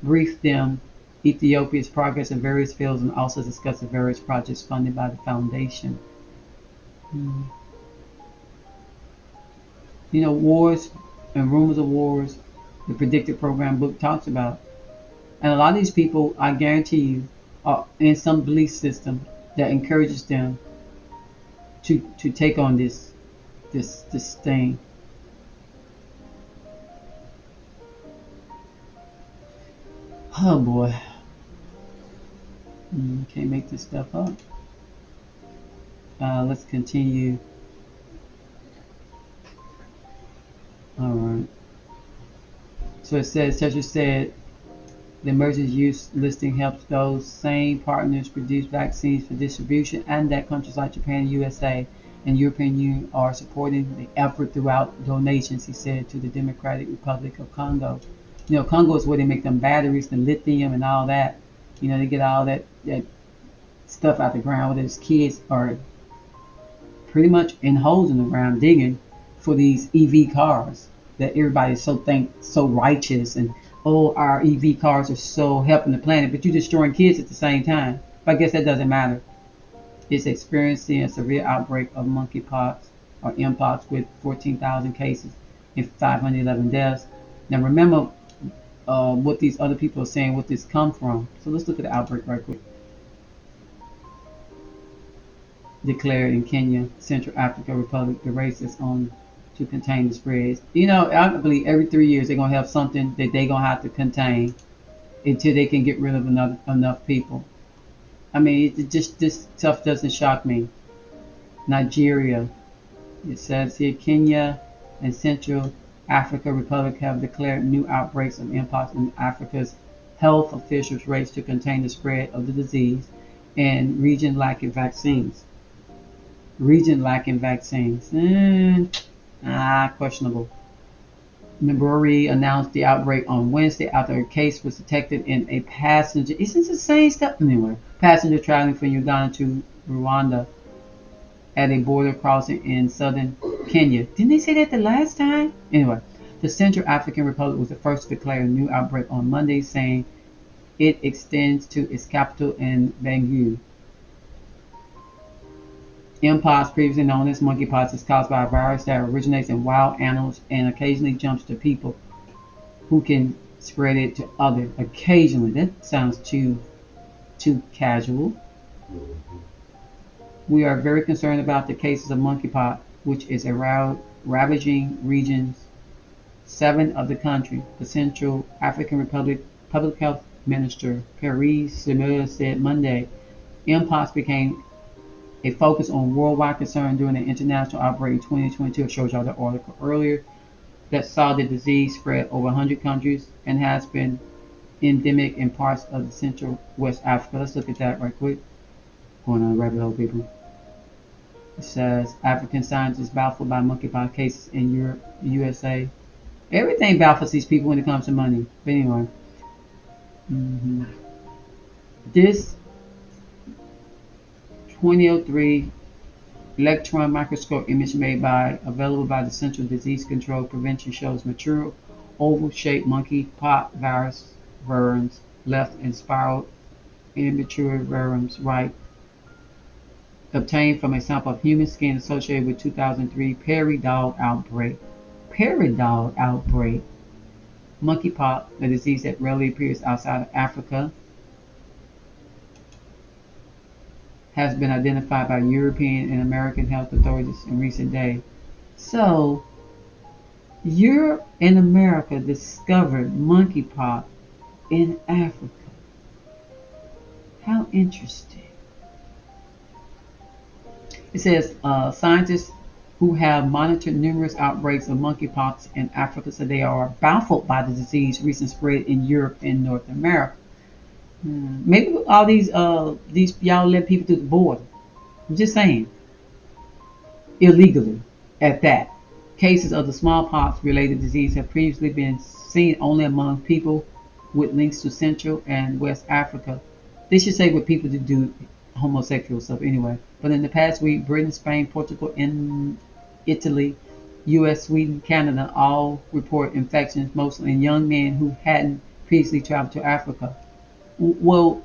briefed them Ethiopia's progress in various fields and also discussed the various projects funded by the foundation. Wars and rumors of wars, the Predicted Program book talks about. And a lot of these people, I guarantee you, are in some belief system that encourages them to take on this thing. Oh boy. Can't make this stuff up. Let's continue. Alright. So it says, Tetra said, the emergency use listing helps those same partners produce vaccines for distribution, and that countries like Japan, USA, and European Union are supporting the effort throughout donations, he said, to the Democratic Republic of Congo. Congo is where they make them batteries, the lithium and all that. They get all that stuff out the ground where those kids are pretty much in holes in the ground digging for these EV cars that everybody's so righteous and our EV cars are so helping the planet, but you're destroying kids at the same time. But I guess that doesn't matter. It's experiencing a severe outbreak of monkeypox or mpox with 14,000 cases and 511 deaths. Now remember what these other people are saying, what this come from. So let's look at the outbreak right quick. Declared in Kenya, Central African Republic, the race is on to contain the spreads. I believe every 3 years they're gonna have something that they're gonna have to contain until they can get rid of enough people. I mean, this stuff doesn't shock me. Nigeria, it says here, Kenya and Central African Republic have declared new outbreaks of mpox in Africa's Health officials race to contain the spread of the disease in region lacking vaccines. Region lacking vaccines. Questionable. Missouri announced the outbreak on Wednesday after a case was detected in a passenger. Isn't the same stuff anyway? Passenger traveling from Uganda to Rwanda at a border crossing in southern Kenya. Didn't they say that the last time? Anyway, the Central African Republic was the first to declare a new outbreak on Monday, saying it extends to its capital in Bangui. Mpox, previously known as monkeypox, is caused by a virus that originates in wild animals and occasionally jumps to people who can spread it to others. Occasionally, that sounds too casual. We are very concerned about the cases of monkeypox, which is ravaging regions 7 of the country. The Central African Republic Public Health Minister Pierre Semeur said Monday. Mpox became a focus on worldwide concern during the international outbreak in 2022. I showed y'all the article earlier that saw the disease spread over 100 countries and has been endemic in parts of the Central West Africa. Let's look at that right quick. Going on rabbit hole, people. It says African scientists baffled by monkeypox cases in Europe, USA. Everything baffles these people when it comes to money. But anyway, this 2003 electron microscope image available by the Central Disease Control Prevention shows mature oval-shaped monkeypox virus virions left and spiral immature virions right, obtained from a sample of human skin associated with 2003 prairie dog outbreak. Prairie dog outbreak. Monkeypox, a disease that rarely appears outside of Africa, has been identified by European and American health authorities in recent days. So, Europe and America discovered monkeypox in Africa. How interesting. It says scientists who have monitored numerous outbreaks of monkeypox in Africa said they are baffled by the disease recent spread in Europe and North America. Maybe all these y'all let people through the border. I'm just saying, illegally at that. Cases of the smallpox-related disease have previously been seen only among people with links to Central and West Africa. They should say what people to do homosexual stuff anyway. But in the past week, Britain, Spain, Portugal, and Italy, U.S., Sweden, Canada all report infections, mostly in young men who hadn't previously traveled to Africa. Well,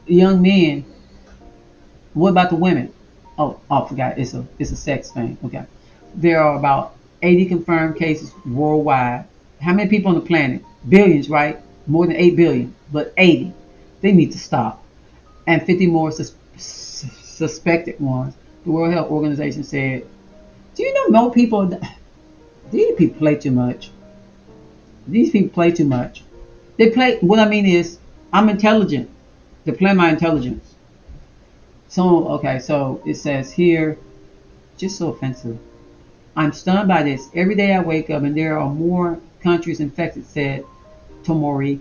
young men. What about the women? Oh, I forgot. It's a sex thing. Okay. There are about 80 confirmed cases worldwide. How many people on the planet? Billions, right? More than 8 billion, but 80. They need to stop. And 50 more suspected ones. The World Health Organization said, do you know more people? These people play too much. These people play too much. They play, what I mean is, I'm intelligent. They play my intelligence. So it says here, just so offensive. I'm stunned by this. Every day I wake up and there are more countries infected, said Tomori,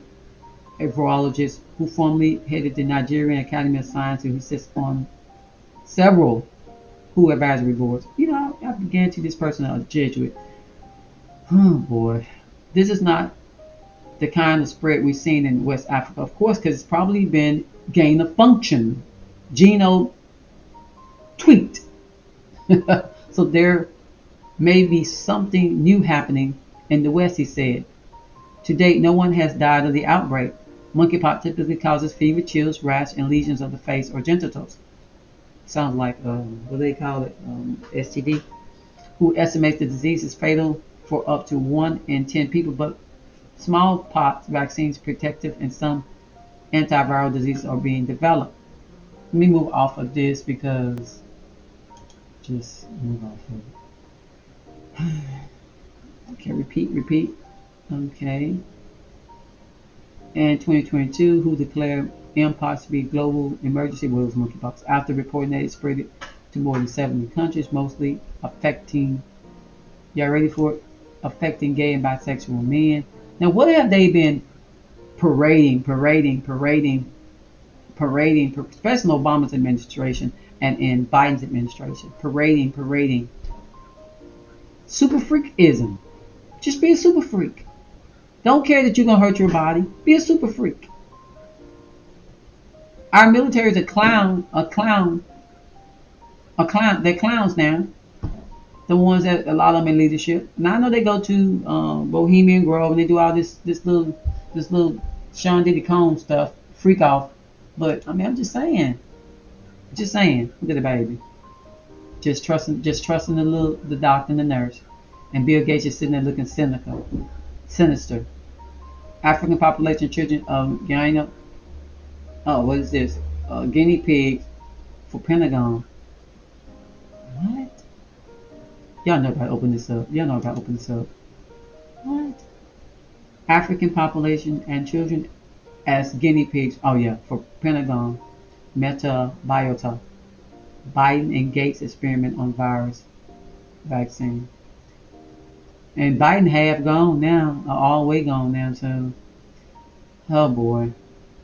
a virologist who formerly headed the Nigerian Academy of Sciences, who sits on several WHO advisory boards. You know, I guarantee this person is a Jesuit. Oh boy. This is not the kind of spread we've seen in West Africa, of course, because it's probably been gain of function. Genome tweaked. So there may be something new happening in the West, he said. To date, no one has died of the outbreak. Monkeypox typically causes fever, chills, rash, and lesions of the face or genitals. Sounds like, what do they call it? STD. Who estimates the disease is fatal for up to 1 in 10 people, but smallpox vaccines protective and some antiviral diseases are being developed. Let me move off of this because just move off of it. Okay, repeat. Okay. In 2022, WHO declared Mpox to be a global emergency. Well, it was monkeypox after reporting that it spread to more than 70 countries, mostly affecting, y'all ready for it? Affecting gay and bisexual men. Now, what have they been parading, especially in Obama's administration and in Biden's administration, parading super freakism. Just be a super freak. Don't care that you're gonna hurt your body. Be a super freak. Our military is a clown. They're clowns now. The ones that a lot of them in leadership. Now I know they go to Bohemian Grove and they do all this little Sean Diddy Combs stuff, freak off. But I mean, I'm just saying. Just saying. Look at the baby. Just trusting the doctor and the nurse. And Bill Gates is sitting there looking sinister. African population children of Guyana. Oh, what is this? Guinea pigs for Pentagon. What? Y'all know about to open this up. What? African population and children as guinea pigs. Oh yeah, for Pentagon. Meta Biota. Biden and Gates experiment on virus vaccine. And Biden half gone now, all the way gone now too. Oh boy,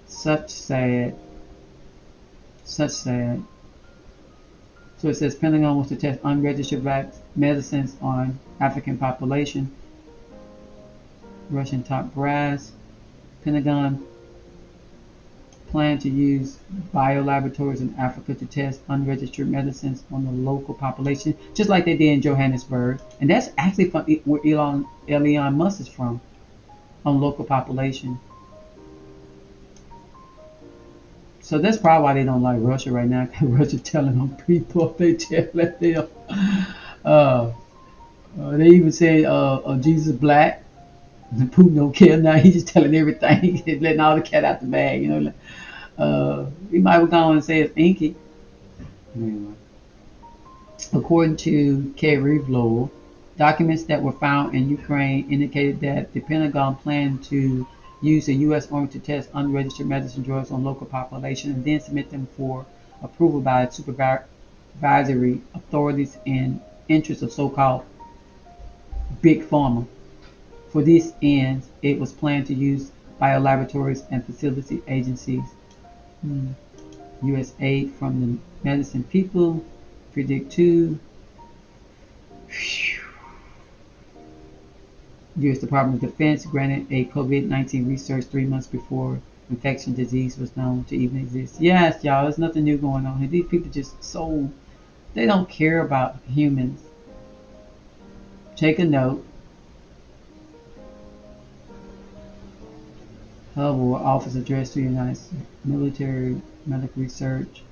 such sad. So it says Pentagon wants to test unregistered medicines on African population. Russian top brass. Pentagon plan to use biolaboratories in Africa to test unregistered medicines on the local population, just like they did in Johannesburg. And that's actually from where Elon Musk is from, on local population. So that's probably why they don't like Russia right now, because Russia telling on people, they even say Jesus black. Putin don't care now. He's just telling everything. He's letting all the cat out the bag. He might have gone and say it's inky. Anyway. According to Kerivlo, documents that were found in Ukraine indicated that the Pentagon planned to use the U.S. Army to test unregistered medicine drugs on local population and then submit them for approval by supervisory authorities in interest of so-called big pharma. For these ends, it was planned to use biolaboratories and facility agencies. U.S. aid from the medicine people. Predict 2. U.S. Department of Defense granted a COVID-19 research 3 months before infection disease was known to even exist. Yes, y'all, there's nothing new going on here. These people just they don't care about humans. Take a note. Hubble Office addressed to the United States Military Medical Research.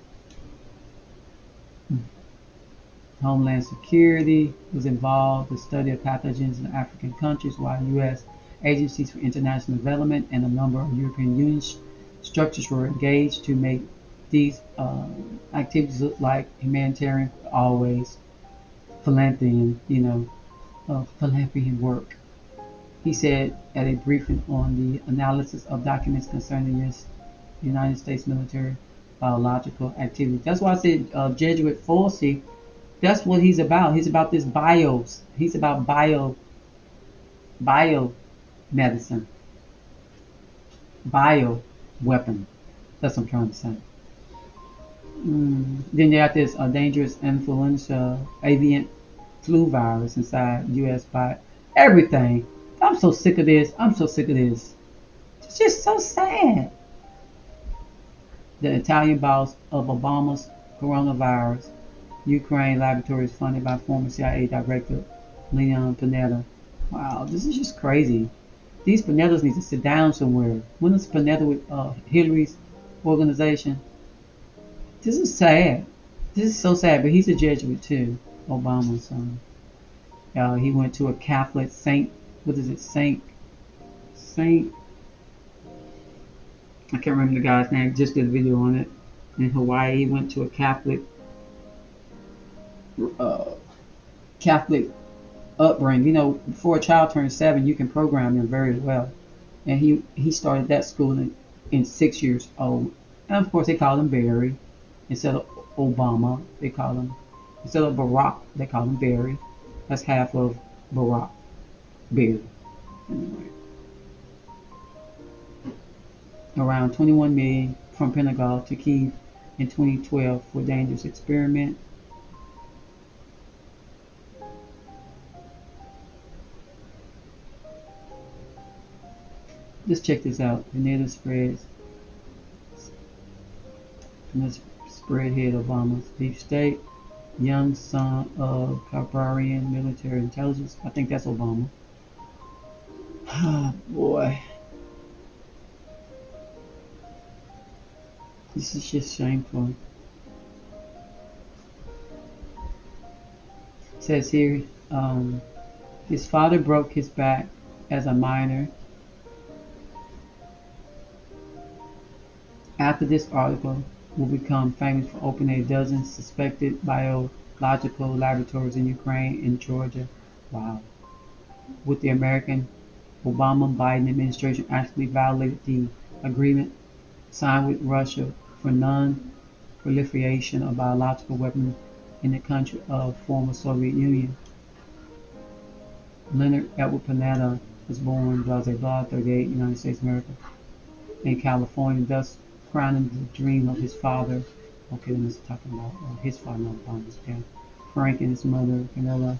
Homeland Security was involved in the study of pathogens in African countries, while U.S. agencies for international development and a number of European Union structures were engaged to make these activities look like humanitarian, always philanthropy work. He said at a briefing on the analysis of documents concerning the United States military biological activity. That's why I said Jesuit Forcey. That's what he's about. He's about this bios. He's about bio medicine, bio weapon. That's what I'm trying to say. Then you got this dangerous influenza avian flu virus inside U.S. by everything. I'm so sick of this. It's just so sad. The Italian boss of Obama's coronavirus Ukraine laboratories funded by former CIA Director Leon Panetta. Wow, this is just crazy. These Panettas need to sit down somewhere. When is Panetta with Hillary's organization? This is sad. This is so sad, but he's a Jesuit too, Obama's son. He went to a Catholic Saint, what is it, Saint, I can't remember the guy's name, just did a video on it, in Hawaii. He went to a Catholic upbringing. Before a child turns 7, you can program them very well. And he started that school in 6 years old. And of course they call him Barry instead of Obama. They call him, instead of Barack, they call him Barry. That's half of Barack. Barry. Anyway. around 21 million from Pentagon to Kyiv in 2012 for dangerous experiment. Let's check this out. Vanilla spread head Obama's deep state, young son of Khabarian military intelligence. I think that's Obama. Ah, boy. This is just shameful. It says here, his father broke his back as a minor. After this article will become famous for opening a dozen suspected biological laboratories in Ukraine and Georgia. Wow. With the American Obama-Biden administration actually violated the agreement signed with Russia for non-proliferation of biological weapons in the country of former Soviet Union. Leonard Edward Panetta was born, blah blah blah, 38, United States, America, in California, thus crowning the dream of his father. Okay, then it's talking about his father, not Obama's, yeah. Frank and his mother, Camilla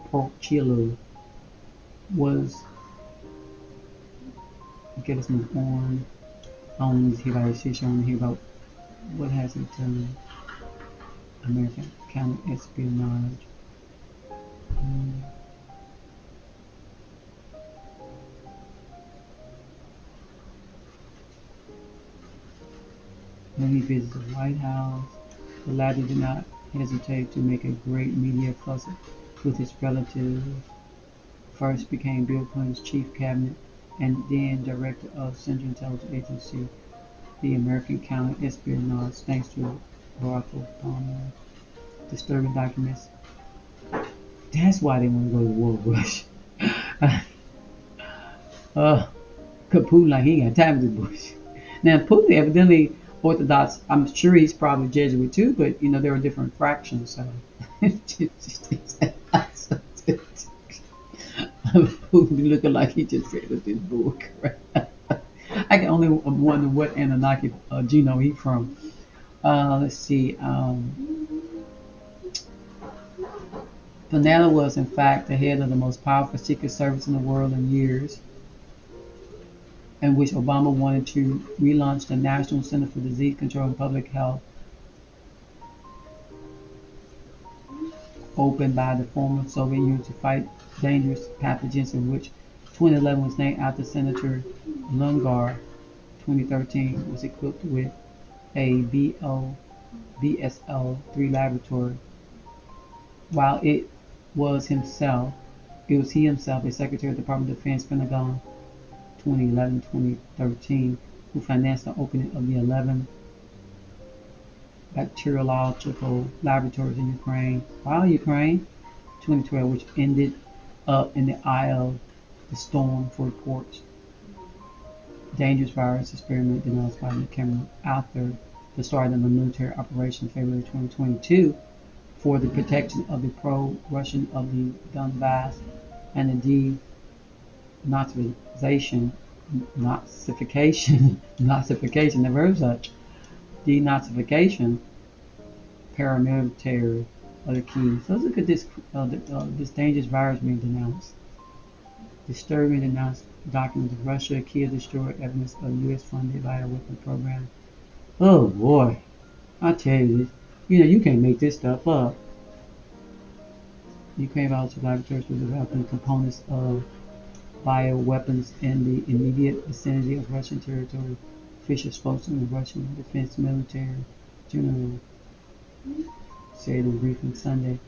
Portillo, was. Okay, let's move on. I don't need to hear about his history. I want to hear about what has it done. American counter-espionage. When he visited the White House, the latter did not hesitate to make a great media fuss with his relatives. First became Bill Clinton's chief cabinet and then director of Central Intelligence Agency, the American Counter-Espionage, thanks to Barack Obama. Disturbing documents. That's why they want to go to war, Bush. Putin, like he ain't got time to do Bush. Now Putin evidently Orthodox. I'm sure he's probably Jesuit too, but you know there are different fractions. So Putin be looking like he just said with this book. I can only wonder what Anunnaki genome he's from. Let's see. Panetta was, in fact, the head of the most powerful secret service in the world in years, in which Obama wanted to relaunch the National Center for Disease Control and Public Health, opened by the former Soviet Union to fight dangerous pathogens, in which 2011 was named after Senator Lungar. 2013 was equipped with a BSL-3 laboratory, while it was he himself a Secretary of the Department of Defense, Pentagon, 2011-2013, who financed the opening of the 11 bacteriological laboratories in Ukraine, 2012, which ended up in the eye of the storm for reports. Dangerous virus experiment denounced by the Kremlin after the start of the military operation in February 2022 for the protection of the pro-Russian of the Donbass and the denazification, never heard such, denazification paramilitary of the Kyiv. So let's look at this dangerous virus being denounced. Disturbing denounced documents of Russia, Kyiv destroyed evidence of U.S.-funded bioweapon program. Oh boy, I tell you this. You know, you can't make this stuff up. Ukraine biological laboratories were developing components of bioweapons in the immediate vicinity of Russian territory. Official spokesman of Russian Defense Military General said in a briefing Sunday,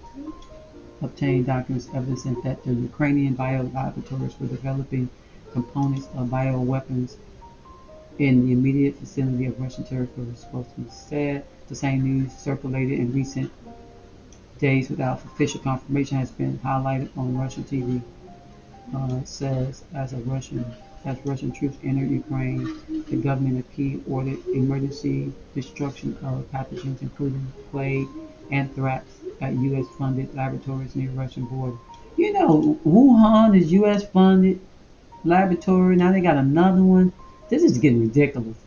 obtained documents evidence that the Ukrainian bio-laboratories were developing components of bioweapons in the immediate vicinity of Russian territory, the spokesman said. The same news circulated in recent days without official confirmation has been highlighted on Russian TV. It says, as Russian troops entered Ukraine, the government of Kyiv ordered emergency destruction of pathogens including plague, anthrax at U.S.-funded laboratories near Russian border. You know, Wuhan is U.S.-funded laboratory. Now they got another one This is getting ridiculous.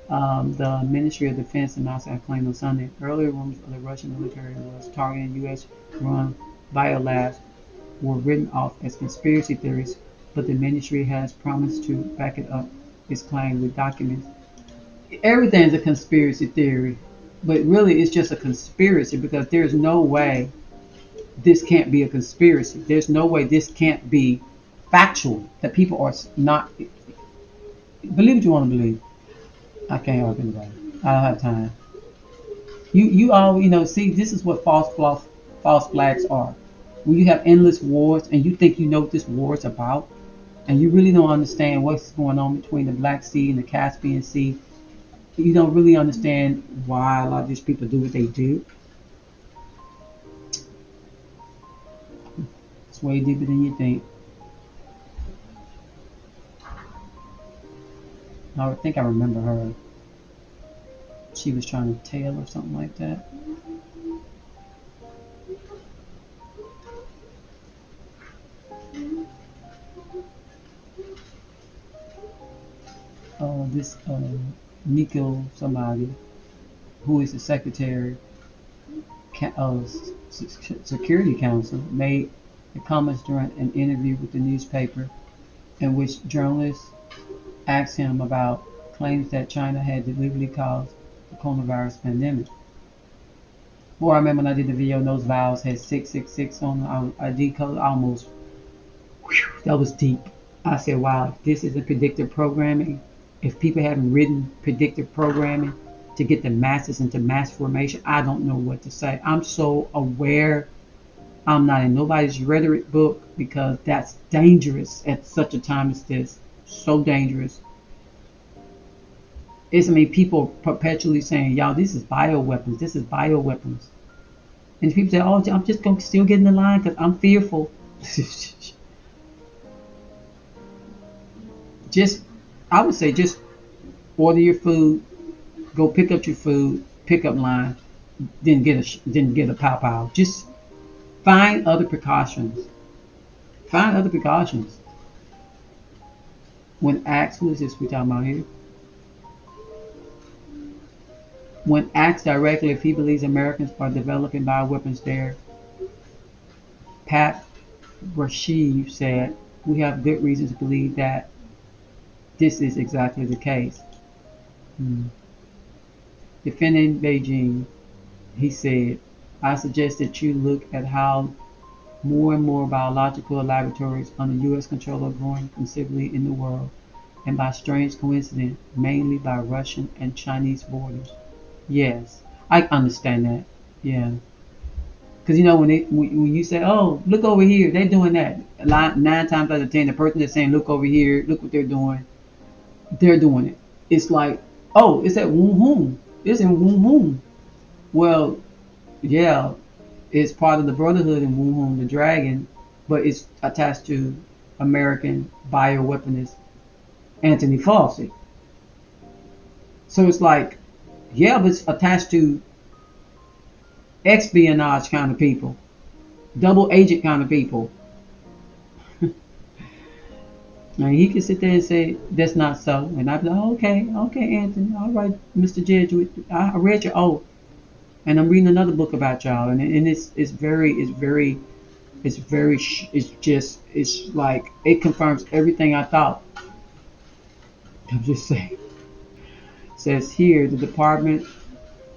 The Ministry of Defense announced a claim on Sunday. Earlier rumors of the Russian military was targeting U.S.-run biolabs were written off as conspiracy theories, but the ministry has promised to back it up its claim with documents. Everything's a conspiracy theory, but really it's just a conspiracy because there's no way this can't be a conspiracy. There's no way this can't be factual. That people are not believe what you want to believe. I can't argue about it. I don't have time. You all see this is what false flags are. When you have endless wars and you think you know what this war is about, and you really don't understand what's going on between the Black Sea and the Caspian Sea, you don't really understand why a lot of these people do what they do. It's way deeper than you think. I think I remember her. She was trying to tell or something like that. This Nico somebody, who is the secretary of Security Council, made the comments during an interview with the newspaper in which journalists asked him about claims that China had deliberately caused the coronavirus pandemic. Boy, I remember when I did the video and those vowels had 666 on them. I decoded almost. Whew, that was deep. I said, wow, if this isn't predictive programming, if people haven't written predictive programming to get the masses into mass formation, I don't know what to say. I'm so aware I'm not in nobody's rhetoric book because that's dangerous at such a time as this. So dangerous. People perpetually saying, y'all, this is bioweapons. This is bioweapons. And people say, oh, I'm just going to still get in the line because I'm fearful. I would say, just order your food, go pick up your food, pick up line, then get a pow pow. Just find other precautions. Find other precautions. When asked, who is this we talking about here? When asked directly if he believes Americans are developing bioweapons there, Pat Rashid said, we have good reasons to believe that this is exactly the case. Defending Beijing, he said, I suggest that you look at how more and more biological laboratories under U.S. control are growing considerably in the world, and by strange coincidence, mainly by Russian and Chinese borders. Yes, I understand that. Yeah. Because when you say, oh, look over here, they're doing that. 9 times out of 10, the person that's saying, look over here, look what they're doing it. It's like, oh, it's at Wuhan. It's in Wuhan. Well, yeah, it's part of the Brotherhood in Wuhan, the Dragon, but it's attached to American bioweaponist Anthony Fauci. So it's like, yeah, but it's attached to espionage kind of people, double agent kind of people. Now he can sit there and say that's not so, and I'd be like, oh, okay, Anthony, all right, Mr. Judge, I read your oath, and I'm reading another book about y'all, and it's like it confirms everything I thought. I'm just saying. It says here the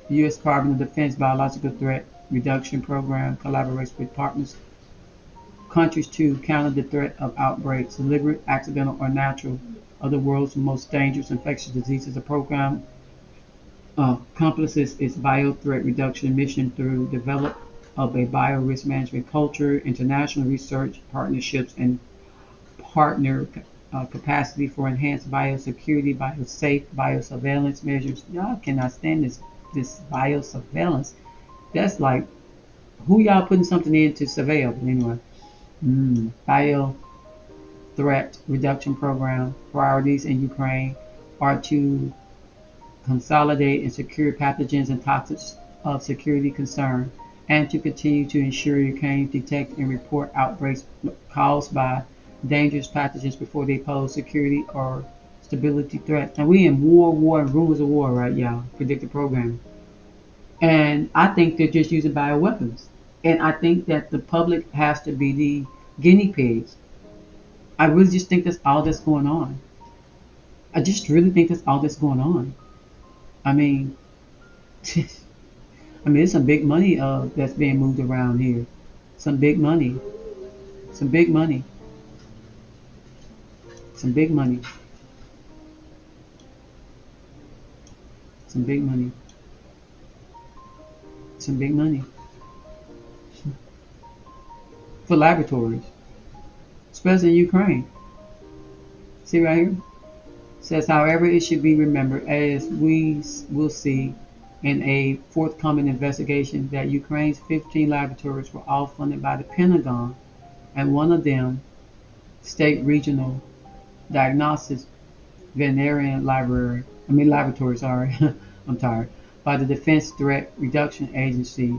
U.S. Department of Defense Biological Threat Reduction Program collaborates with partners countries to counter the threat of outbreaks, deliberate, accidental, or natural, of the world's most dangerous infectious diseases. The program accomplishes its bio-threat reduction mission through development of a bio-risk management culture, international research partnerships, and partner capacity for enhanced biosecurity, biosafe, biosurveillance measures. Y'all cannot stand this biosurveillance. That's like, who y'all putting something in to surveil? But anyway. Bio threat reduction program priorities in Ukraine are to consolidate and secure pathogens and topics of security concern, and to continue to ensure Ukraine detect and report outbreaks caused by dangerous pathogens before they pose security or stability threats. And we in war, and rumors of war, right, y'all? Predictive programming. And I think they're just using bioweapons. And I think that the public has to be the guinea pigs. I really just think that's all that's going on. I just really think that's all that's going on. I mean, I mean, there's some big money that's being moved around here. Some big money. Some big money. Some big money. Some big money. Some big money. For laboratories. Especially in Ukraine. See right here? It says, however, it should be remembered, as we will see in a forthcoming investigation, that Ukraine's 15 laboratories were all funded by the Pentagon, and one of them, State Regional Diagnostics Veterinarian Laboratory, sorry, I'm tired, by the Defense Threat Reduction Agency,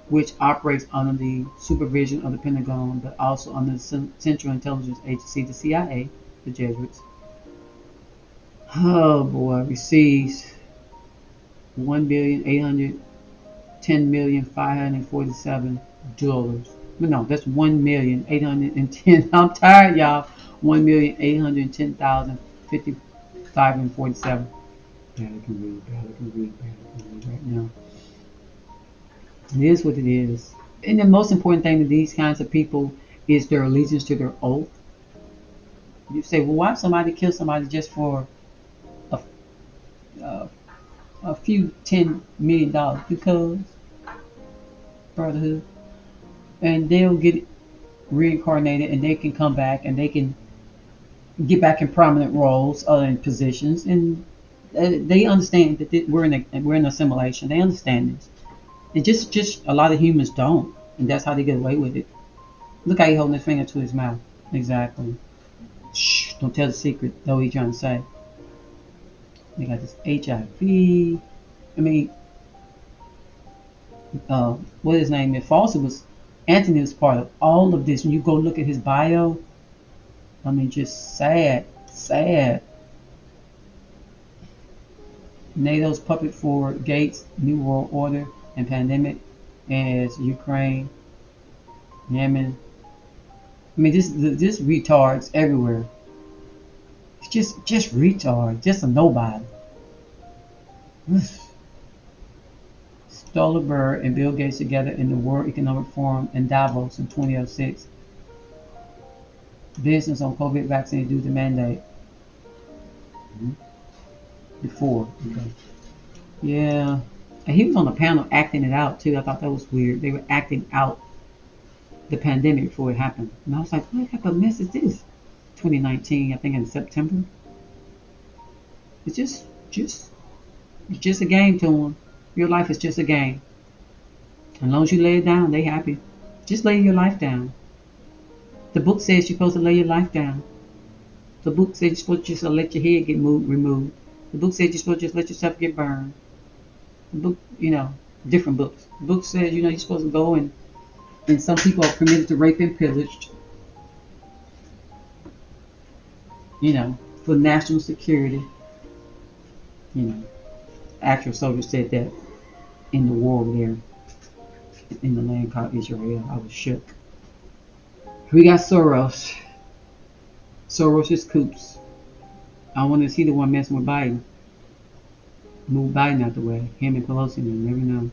which operates under the supervision of the Pentagon, but also under the Central Intelligence Agency, the CIA, the Jesuits. Oh boy, receives $1,810,547. But no, that's 1,810. I'm tired, y'all. 1,810,055 and 47. Barely can read, barely can read, barely can read right now. It is what it is. And the most important thing to these kinds of people is their allegiance to their oath. You say, well, why somebody kill somebody just for a, uh, a few $10 million? Because brotherhood, and they'll get reincarnated, and they can come back, and they can get back in prominent roles, in positions, and they understand that we're in assimilation. They understand this. And just a lot of humans don't, and that's how they get away with it. Look how he holding his finger to his mouth. Exactly. Shh, don't tell the secret. Though he's trying to say. They got this HIV. I mean, what his name is? Falsely was Anthony was part of all of this. When you go look at his bio, I mean, just sad, sad. NATO's puppet for Gates' New World Order and pandemic as Ukraine, Yemen. I mean, this retards everywhere. It's just retard, just a nobody. Stoltenberg and Bill Gates together in the World Economic Forum in Davos in 2006. Business on COVID vaccine due to mandate. Before. Okay. Yeah. And he was on the panel acting it out too. I thought that was weird. They were acting out the pandemic before it happened. And I was like, what type of mess is this? 2019, I think in September. It's just a game to them. Your life is just a game. As long as you lay it down, they happy. Just lay your life down. The book says you're supposed to lay your life down. The book says you're supposed to just let your head get removed. The book says you're supposed to just let yourself get burned. The book, different books. The book says, you're supposed to go and some people are permitted to rape and pillaged. For national security. Actual soldiers said that in the war there in the land called Israel. I was shook. We got Soros. Soros is coops. I want to see the one messing with Biden. Move Biden out the way. Him and Pelosi, you never know.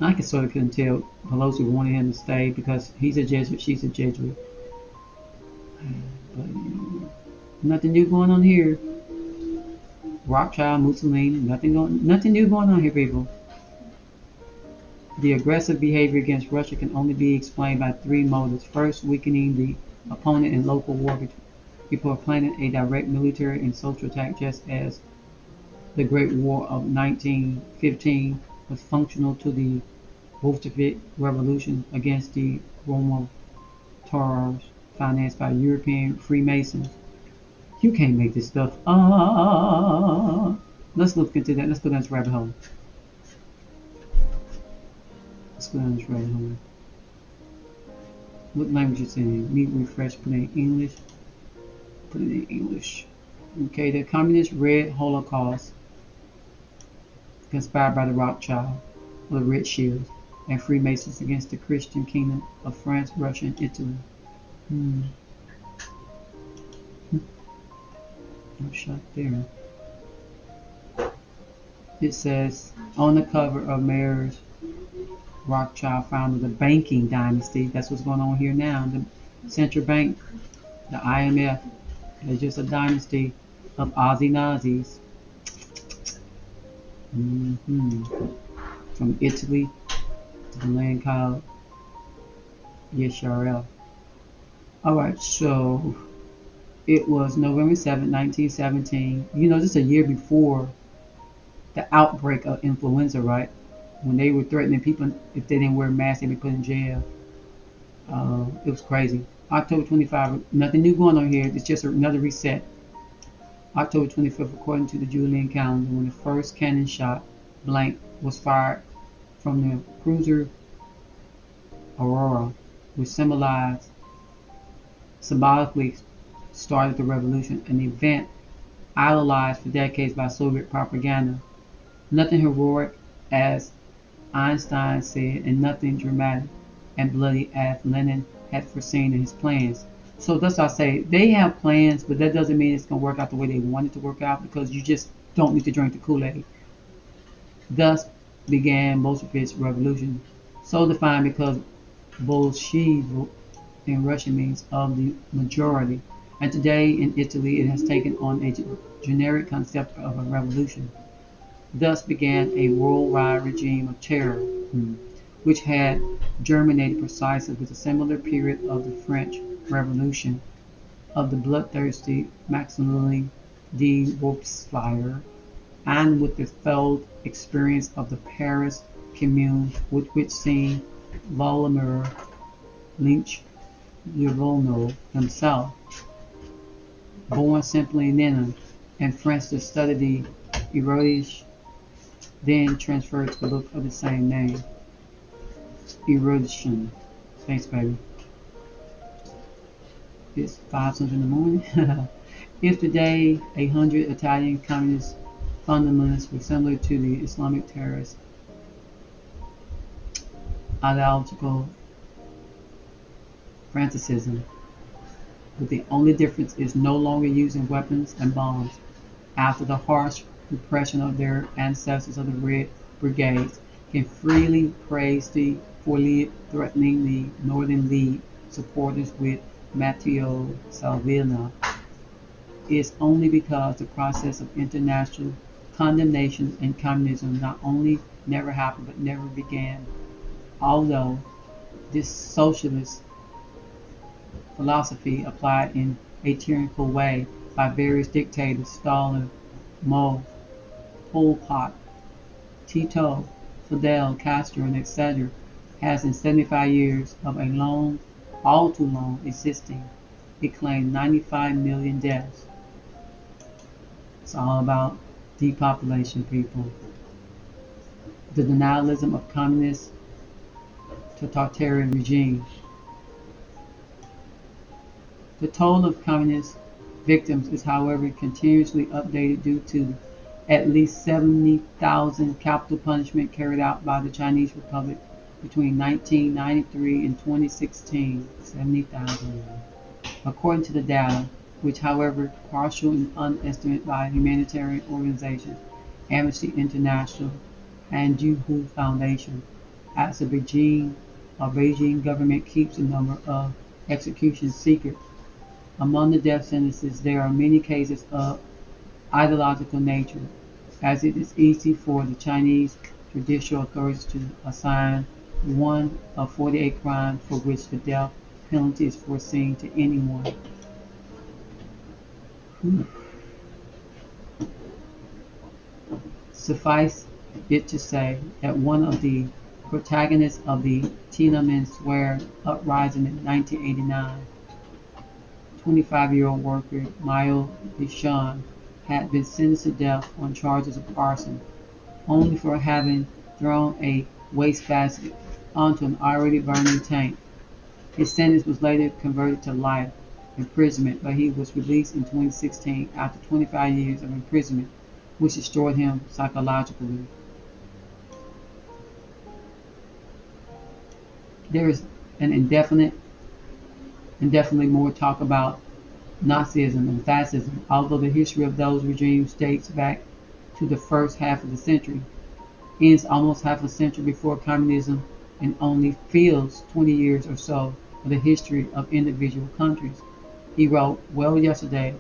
I can sort of couldn't tell Pelosi wanted him to stay because he's a Jesuit, she's a Jesuit. But nothing new going on here. Rothschild, Mussolini, nothing new going on here, people. The aggressive behavior against Russia can only be explained by three motives. First, weakening the opponent in local war before planning a direct military and social attack, just as the Great War of 1915 was functional to the Bolshevik Revolution against the Roman Tatars financed by European Freemasons. You can't make this stuff up. Let's look into that. Let's go down this rabbit hole. Let's go down this rabbit hole. What language is in? Need refresh, put in English. Put it in English. Okay, the Communist Red Holocaust conspired by the Rothschild, or the Rothschilds, and Freemasons against the Christian kingdom of France, Russia, and Italy. Hmm. No shot there. It says on the cover of Mayors, Rothschild founded the banking dynasty. That's what's going on here now. The central bank, the IMF, is just a dynasty of Aussie Nazis. From Italy to the land called Yisrael. Alright, so it was November 7th, 1917. You know, just a year before the outbreak of influenza, right? When they were threatening people if they didn't wear masks, they'd be put in jail. It was crazy. October 25th, nothing new going on here. It's just another reset. October 25th, according to the Julian calendar, when the first cannon shot blank was fired from the cruiser Aurora, which symbolically started the revolution, an event idolized for decades by Soviet propaganda. Nothing heroic, as Einstein said, and nothing dramatic and bloody as Lenin had foreseen in his plans. So thus I say they have plans, but that doesn't mean it's going to work out the way they want it to work out, because you just don't need to drink the Kool-Aid. Thus began Bolshevist revolution, so defined because Bolshevik in Russian means of the majority, and today in Italy it has taken on a generic concept of a revolution. Thus began a worldwide regime of terror, which had germinated precisely with a similar period of the French Revolution, of the bloodthirsty Maximilien de Robespierre, and with the failed experience of the Paris Commune, with which seen Vladimir Lynch Levolno himself, born simply in Nina, and French to study the erosion, then transferred to the book of the same name. Erosion. Thanks, baby. It's 5 something in the morning. If today 100 Italian communist fundamentalists were similar to the Islamic terrorist ideological fanaticism, but the only difference is no longer using weapons and bombs. After the harsh repression of their ancestors of the Red Brigades, can freely praise the for threatening the Northern League supporters with Matteo Salvini, is only because the process of international condemnation and communism not only never happened but never began. Although this socialist philosophy applied in a tyrannical way by various dictators, Stalin, Mao, Pol Pot, Tito, Fidel Castro, and etc., has in 75 years of a long, all too long existing, it claimed 95 million deaths. It's all about depopulation, people. The denialism of communist totalitarian regimes. The toll of communist victims is, however, continuously updated due to at least 70,000 capital punishment carried out by the Chinese Republic between 1993 and 2016. 70,000. According to the data, which, however, partial and unestimated by humanitarian organizations, Amnesty International and Juhu Foundation, as the Beijing government keeps the number of executions secret. Among the death sentences, there are many cases of ideological nature, as it is easy for the Chinese judicial authorities to assign one of 48 crimes for which the death penalty is foreseen to anyone. Suffice it to say that one of the protagonists of the Tiananmen Square uprising in 1989, 25-year-old worker Mao Zedong, had been sentenced to death on charges of arson, only for having thrown a wastebasket onto an already burning tank. His sentence was later converted to life, imprisonment, but he was released in 2016 after 25 years of imprisonment, which destroyed him psychologically. There is an indefinitely more talk about Nazism and fascism, although the history of those regimes dates back to the first half of the century, ends almost half a century before communism, and only fills 20 years or so of the history of individual countries. He wrote, "Well, yesterday,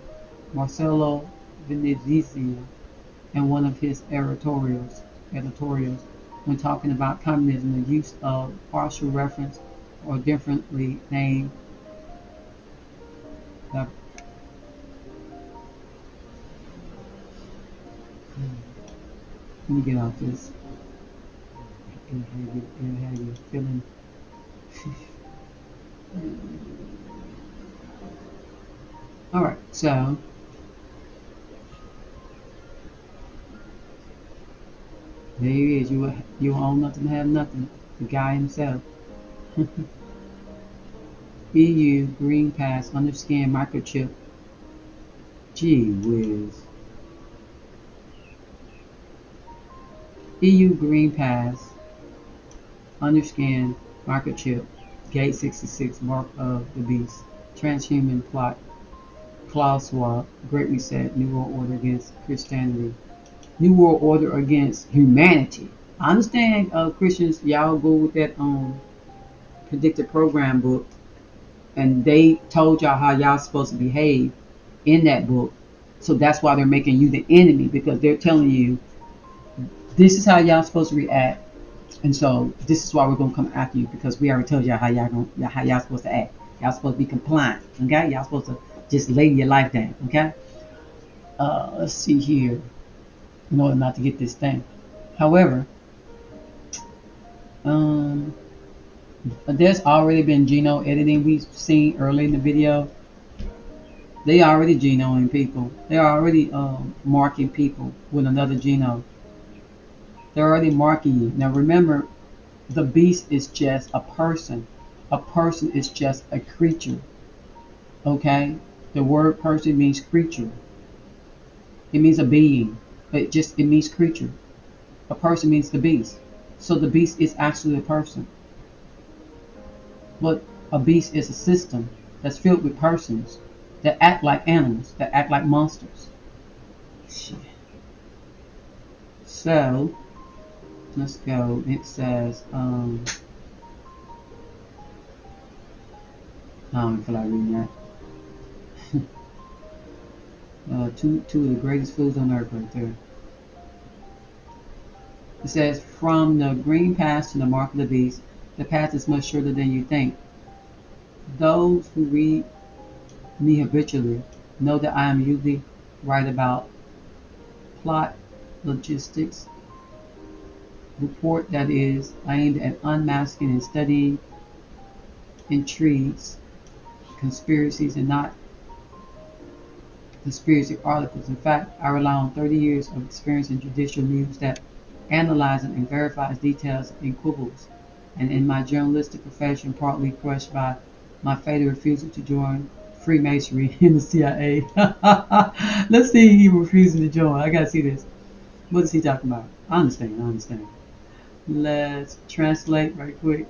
Marcello Venezia, in one of his editorials, when talking about communism, the use of partial reference or differently named the let me get off this. It'll have you feeling. All right, so there he is. You own nothing to have nothing. The guy himself. EU Green Pass underscan microchip. Gee whiz. EU Green Pass underscan microchip. Gate 66 mark of the beast. Transhuman plot. Klaus Schwab. Great Reset. New World Order against Christianity. New World Order against humanity. I understand, Christians, y'all go with that predicted program book, and they told y'all how y'all supposed to behave in that book. So that's why they're making you the enemy, because they're telling you this is how y'all supposed to react, and so this is why we're gonna come after you, because we already told y'all how y'all supposed to act. Y'all supposed to be compliant, okay? Y'all supposed to just lay your life down, okay? Let's see here, in order not to get this thing. However, there's already been genome editing we've seen early in the video. They already genoing people. They're already marking people with another genome. They're already marking you. Now remember, the beast is just a person. A person is just a creature. Okay? The word person means creature. It means a being. It means creature. A person means the beast. So the beast is actually a person. But a beast is a system that's filled with persons that act like animals, that act like monsters. So let's go. It says, I don't feel like reading that. Two of the greatest foods on earth right there. It says, from the green path to the mark of the beast, the path is much shorter than you think. Those who read me habitually know that I am usually right about plot logistics. Report that is aimed at unmasking and studying intrigues, conspiracies, and not conspiracy articles. In fact, I rely on 30 years of experience in judicial news that analyzes and verifies details in quibbles, and in my journalistic profession, partly crushed by my fatal refusal to join Freemasonry in the CIA. Let's see, he refusing to join. I gotta see this. What is he talking about? I understand. Let's translate right quick.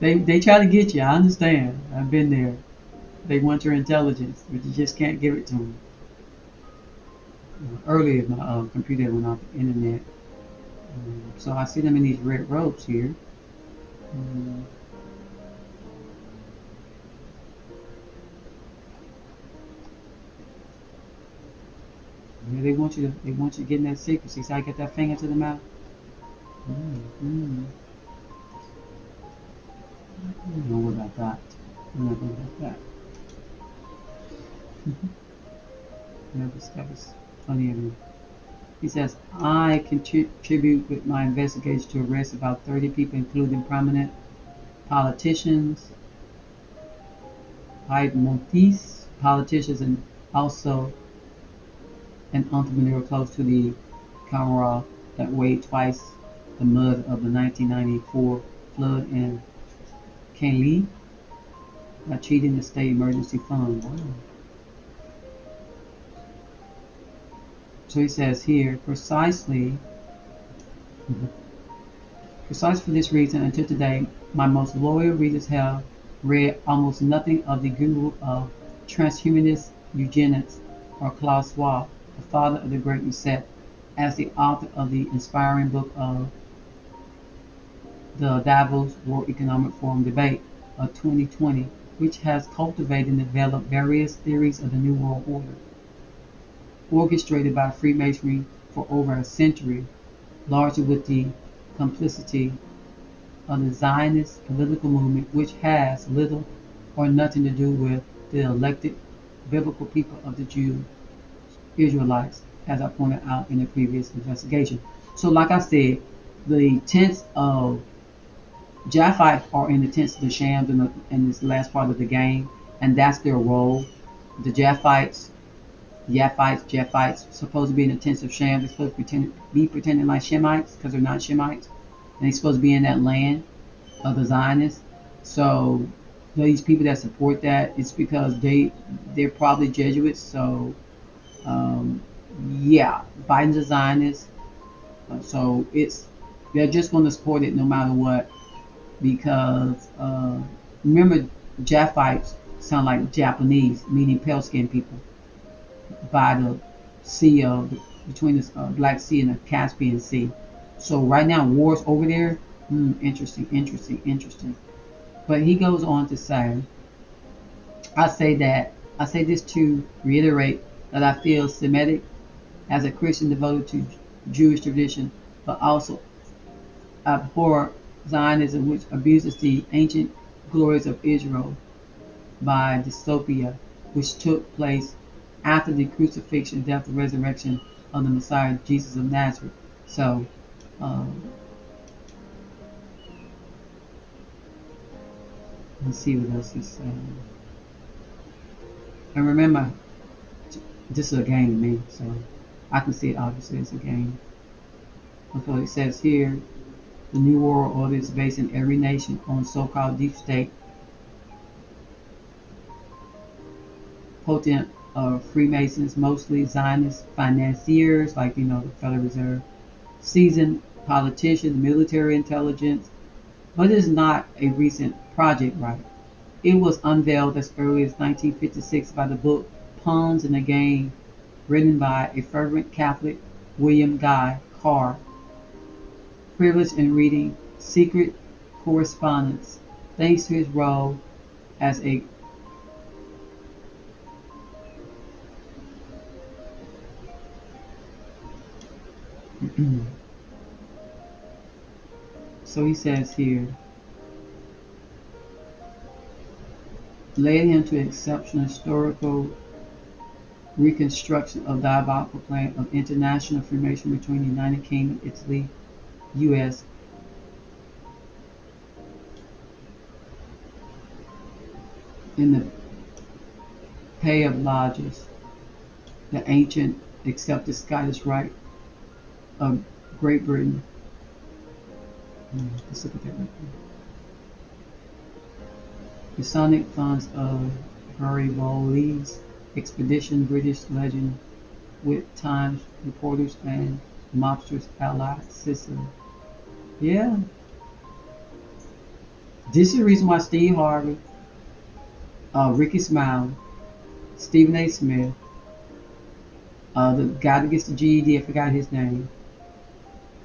They try to get you. I understand. I've been there. They want your intelligence, but you just can't give it to them. Earlier, my computer went off the internet. So I see them in these red robes here. Yeah, they want you to get in that secrecy. See how I get that finger to the mouth? I don't know about that. I'm not going about that. That was funny of me. He says, I contribute with my investigation to arrest about 30 people, including prominent politicians, Piedmontese politicians, and also an entrepreneur close to the camera that weighed twice the mud of the 1994 flood in Kenley. by cheating the state emergency fund. Wow. So he says here, precisely for this reason, until today, my most loyal readers have read almost nothing of the guru of transhumanist eugenics or Klaus Schwab, the father of the Great Reset, as the author of the inspiring book of the Davos World Economic Forum debate of 2020, which has cultivated and developed various theories of the New World Order, orchestrated by Freemasonry for over a century, largely with the complicity of the Zionist political movement, which has little or nothing to do with the elected biblical people of the Jews, Israelites, as I pointed out in the previous investigation. So, like I said, the tents of Japhites are in the tents of the Shams in this last part of the game, and that's their role. The Japhites, supposed to be in the tents of Sham. They're supposed to be pretending like Shemites because they're not Shemites, and they're supposed to be in that land of the Zionists. So these people that support that, it's because they're probably Jesuits. So um, yeah, Biden's a Zionist. So they're just going to support it no matter what because remember Japhites sound like Japanese, meaning pale skinned people by the sea of between the Black Sea and the Caspian Sea. So right now wars over there. Interesting. But he goes on to say, I say this to reiterate that I feel Semitic as a Christian devoted to Jewish tradition, but also abhor Zionism, which abuses the ancient glories of Israel by dystopia, which took place after the crucifixion, death, and resurrection of the Messiah, Jesus of Nazareth. So, um, let's see what else he's saying. And remember, this is a game to me, so I can see it obviously as a game. So it says here, the New World Order is based in every nation on so-called deep state, potent Freemasons, mostly Zionist financiers like the Federal Reserve, seasoned politicians, military intelligence, but it is not a recent project, right? It was unveiled as early as 1956 by the book Pawns in the Game, written by a fervent Catholic, William Guy Carr, privileged in reading secret correspondence, thanks to his role as a so he says here, led him to exceptional historical reconstruction of diabolical plan of international Freemasonry between the United Kingdom, Italy, U.S., in the pay of lodges, the ancient accepted Scottish Rite of Great Britain. Let's look at that right there. Masonic funds of Garibaldi's expedition, British legend with Times reporters and mobsters allied Sicily. Yeah, this is the reason why Steve Harvey, Ricky Smiley, Stephen A. Smith, the guy that gets the GED, I forgot his name,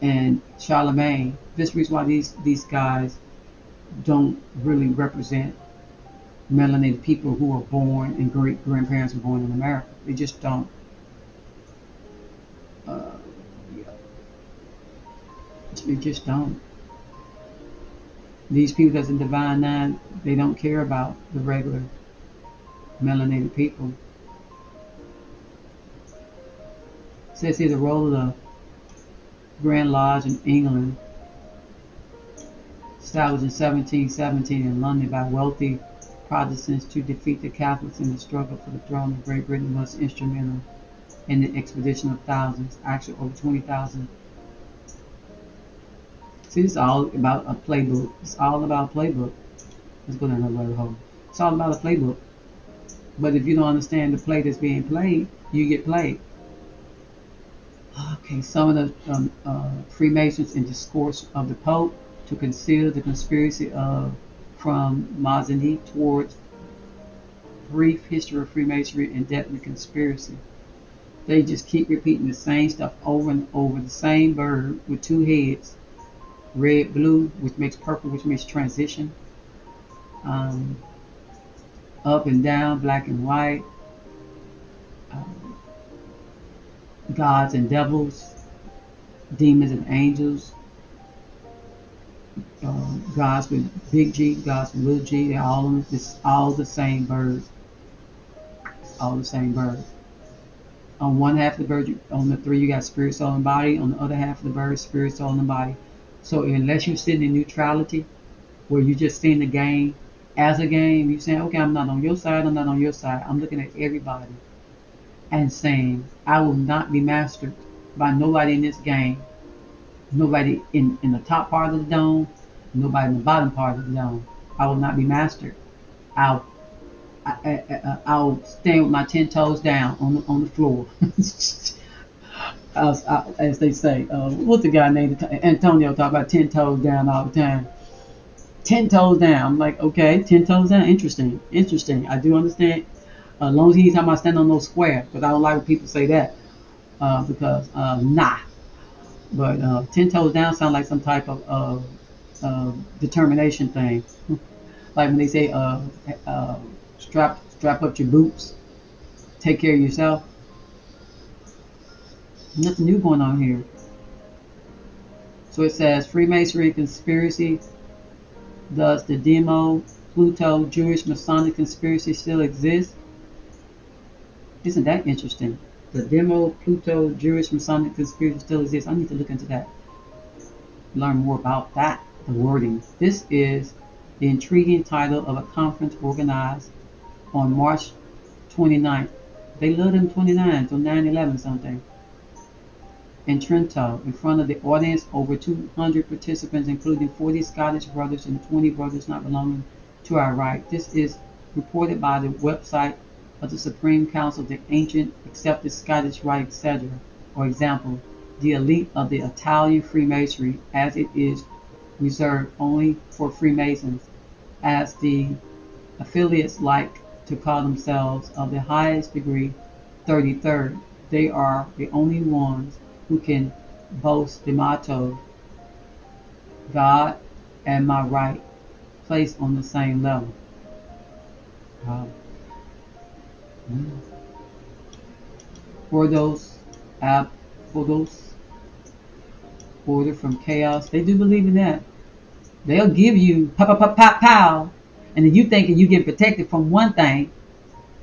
and Charlemagne. This is the reason why these guys don't really represent melanated people who are born and great grandparents were born in America. They just don't. Uh, yeah, they just don't. These people that's in Divine Nine, they don't care about the regular melanated people. It says here the role of the Grand Lodge in England, established in 1717 in London by wealthy Protestants to defeat the Catholics in the struggle for the throne of Great Britain, was instrumental in the expedition of thousands, actually over 20,000. See, it's all about a playbook. It's all about a playbook. Let's go down the rabbit hole. It's all about a playbook. But if you don't understand the play that's being played, you get played. Okay, some of the Freemasons in discourse of the Pope to consider the conspiracy of from Mazzini towards brief history of Freemasonry and deadly conspiracy. They just keep repeating the same stuff over and over. The same bird with two heads, red, blue, which makes purple, which makes transition. Um, Up and down, black and white. Um, Gods and devils, demons and angels. Gods with big G, gods with little G. They're all it's all the same bird. It's all the same bird. On one half of the bird, on the three, you got spirit, soul, and body. On the other half of the bird, spirit, soul, and body. So unless you're sitting in neutrality, where you just seeing the game as a game, you're saying, okay, I'm not on your side, I'm not on your side. I'm looking at everybody and saying, I will not be mastered by nobody in this game. Nobody in the top part of the dome, nobody in the bottom part of the dome. I will not be mastered. I'll I'll stand with my 10 toes down on the floor. As they say, what's the guy named Antonio talk about 10 toes down all the time. 10 toes down. I'm like, okay, 10 toes down. Interesting, interesting. I do understand. As long as he's talking about standing on those squares, but I don't like when people say that because nah. But 10 toes down sound like some type of determination thing. Like when they say strap up your boots, take care of yourself. Nothing new going on here. So it says Freemasonry conspiracy. Does the Demo Pluto Jewish Masonic conspiracy still exist? Isn't that interesting? The Demo Pluto Jewish Masonic conspiracy still exists. I need to look into that. Learn more about that. The wording. This is the intriguing title of a conference organized on March 29th. They love them 29, so 9/11 something. In Trento, in front of the audience, over 200 participants, including 40 Scottish brothers and 20 brothers not belonging to our right. This is reported by the website of the Supreme Council of the Ancient Accepted Scottish Rite, etc. For example, the elite of the Italian Freemasonry, as it is reserved only for Freemasons, as the affiliates like to call themselves of the highest degree, 33rd. They are the only ones who can boast the motto, God and my right, placed on the same level. Wow. Ordos, Ordos, order from chaos. They do believe in that. They'll give you pow, pow, pow, pow, pow, and then you thinking you get protected from one thing.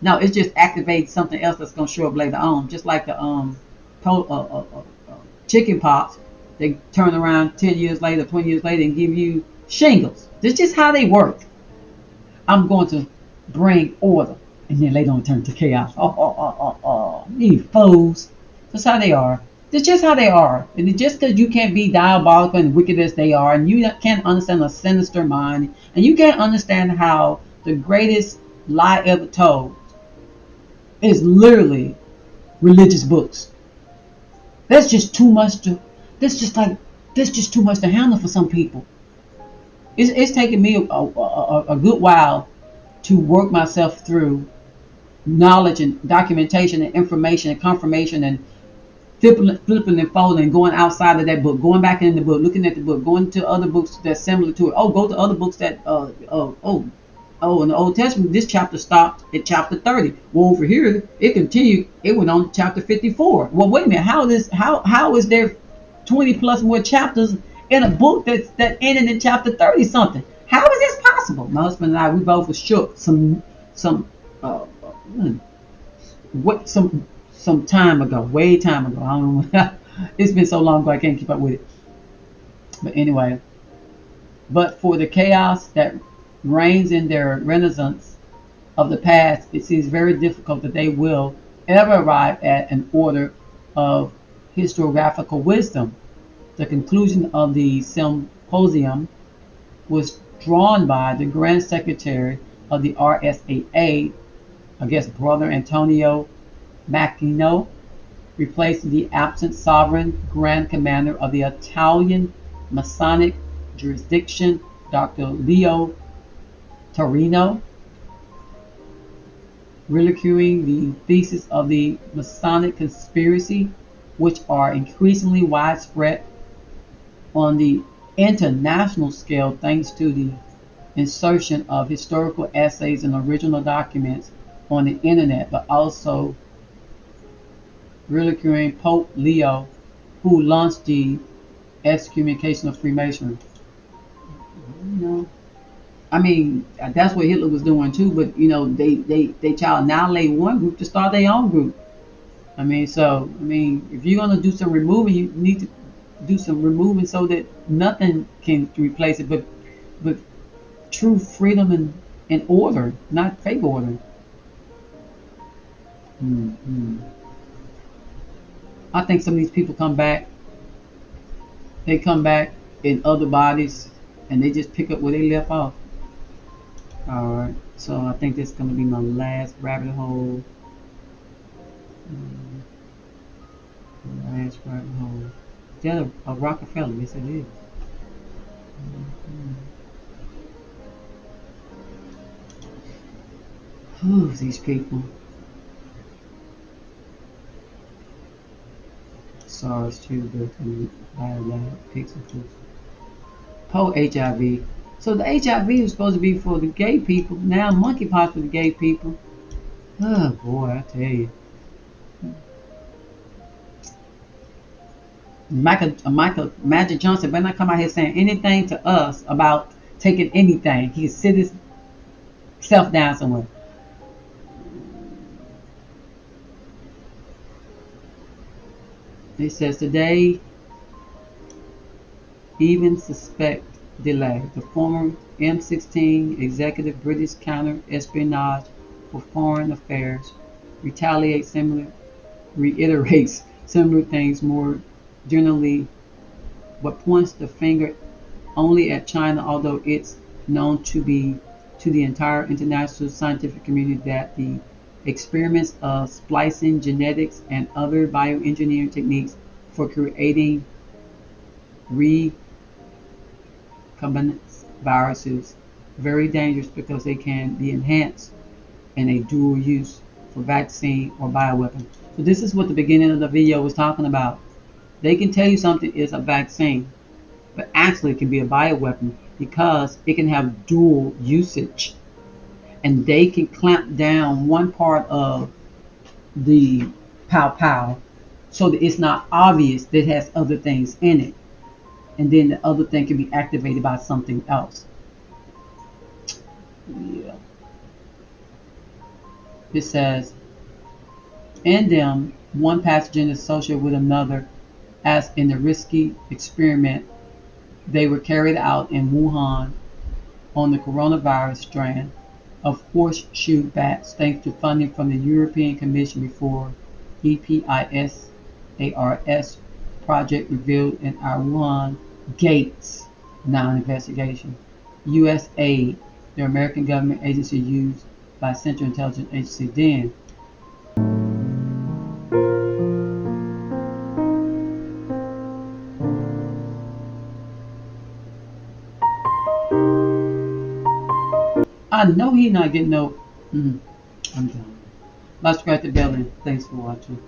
No, it's just activates something else that's gonna show up later on. Just like the chicken pox, they turn around 10 years later, 20 years later, and give you shingles. This is just how they work. I'm going to bring order, and then later on turn to chaos. You fools. That's how they are. That's just how they are. And just because you can't be diabolical and wicked as they are, and you can't understand a sinister mind, and you can't understand how the greatest lie ever told is literally religious books. That's just too much to. That's just too much to handle for some people. It's taken me a good while to work myself through knowledge and documentation and information and confirmation and flipping and folding and going outside of that book, going back in the book, looking at the book, going to other books that's similar to it. Oh, go to other books that in the Old Testament, this chapter stopped at chapter 30. Well, over here, it continued. It went on to chapter 54. Well, wait a minute. How is there 20 plus more chapters in a book that ended in chapter 30 something? How is this possible? My husband and I, we both were shook. Some time ago, way time ago. I don't know. It's been so long ago I can't keep up with it. But anyway, but for the chaos that reigns in their renaissance of the past, it seems very difficult that they will ever arrive at an order of historiographical wisdom. The conclusion of the symposium was drawn by the Grand Secretary of the RSAA, I guess Brother Antonio Macchino, replaced the absent sovereign grand commander of the Italian Masonic jurisdiction, Dr. Leo Torino, ridiculing the thesis of the Masonic conspiracy, which are increasingly widespread on the international scale thanks to the insertion of historical essays and original documents on the internet, but also ridiculing Pope Leo, who launched the excommunication of Freemasonry. You know, I mean, that's what Hitler was doing too. But they try to annihilate one group to start their own group. If you're gonna do some removing, you need to do some removing so that nothing can replace it. But true freedom and order, not fake order. Mm-hmm. I think some of these people come back. They come back in other bodies, and they just pick up where they left off. All right. So I think this is going to be my last rabbit hole. Last rabbit hole. Is that a Rockefeller? Yes, it is. Whew, these people. SARS too, but pixel. Po HIV. So the HIV was supposed to be for the gay people. Now monkeypox for the gay people. Oh boy, I tell you. Michael Magic Johnson better not come out here saying anything to us about taking anything. He can sit himself down somewhere. It says today, even suspect delay. The former M16 executive British counter-espionage for foreign affairs reiterates similar things more generally, but points the finger only at China, although it's known to the entire international scientific community that the experiments of splicing genetics and other bioengineering techniques for creating recombinant viruses very dangerous because they can be enhanced in a dual use for vaccine or bioweapon. So this is what the beginning of the video was talking about. They can tell you something is a vaccine, but actually it can be a bioweapon because it can have dual usage. And they can clamp down one part of the pow so that it's not obvious that it has other things in it. And then the other thing can be activated by something else. Yeah. It says, in them, one pathogen is associated with another, as in the risky experiment they were carried out in Wuhan on the coronavirus strain of horseshoe bats, thanks to funding from the European Commission before EPISARS project revealed in our Wuhan Gates now investigation. USAID, the American government agency used by Central Intelligence Agency then. I know he not getting no. I'm done. Let's scratch the bell and thanks for watching.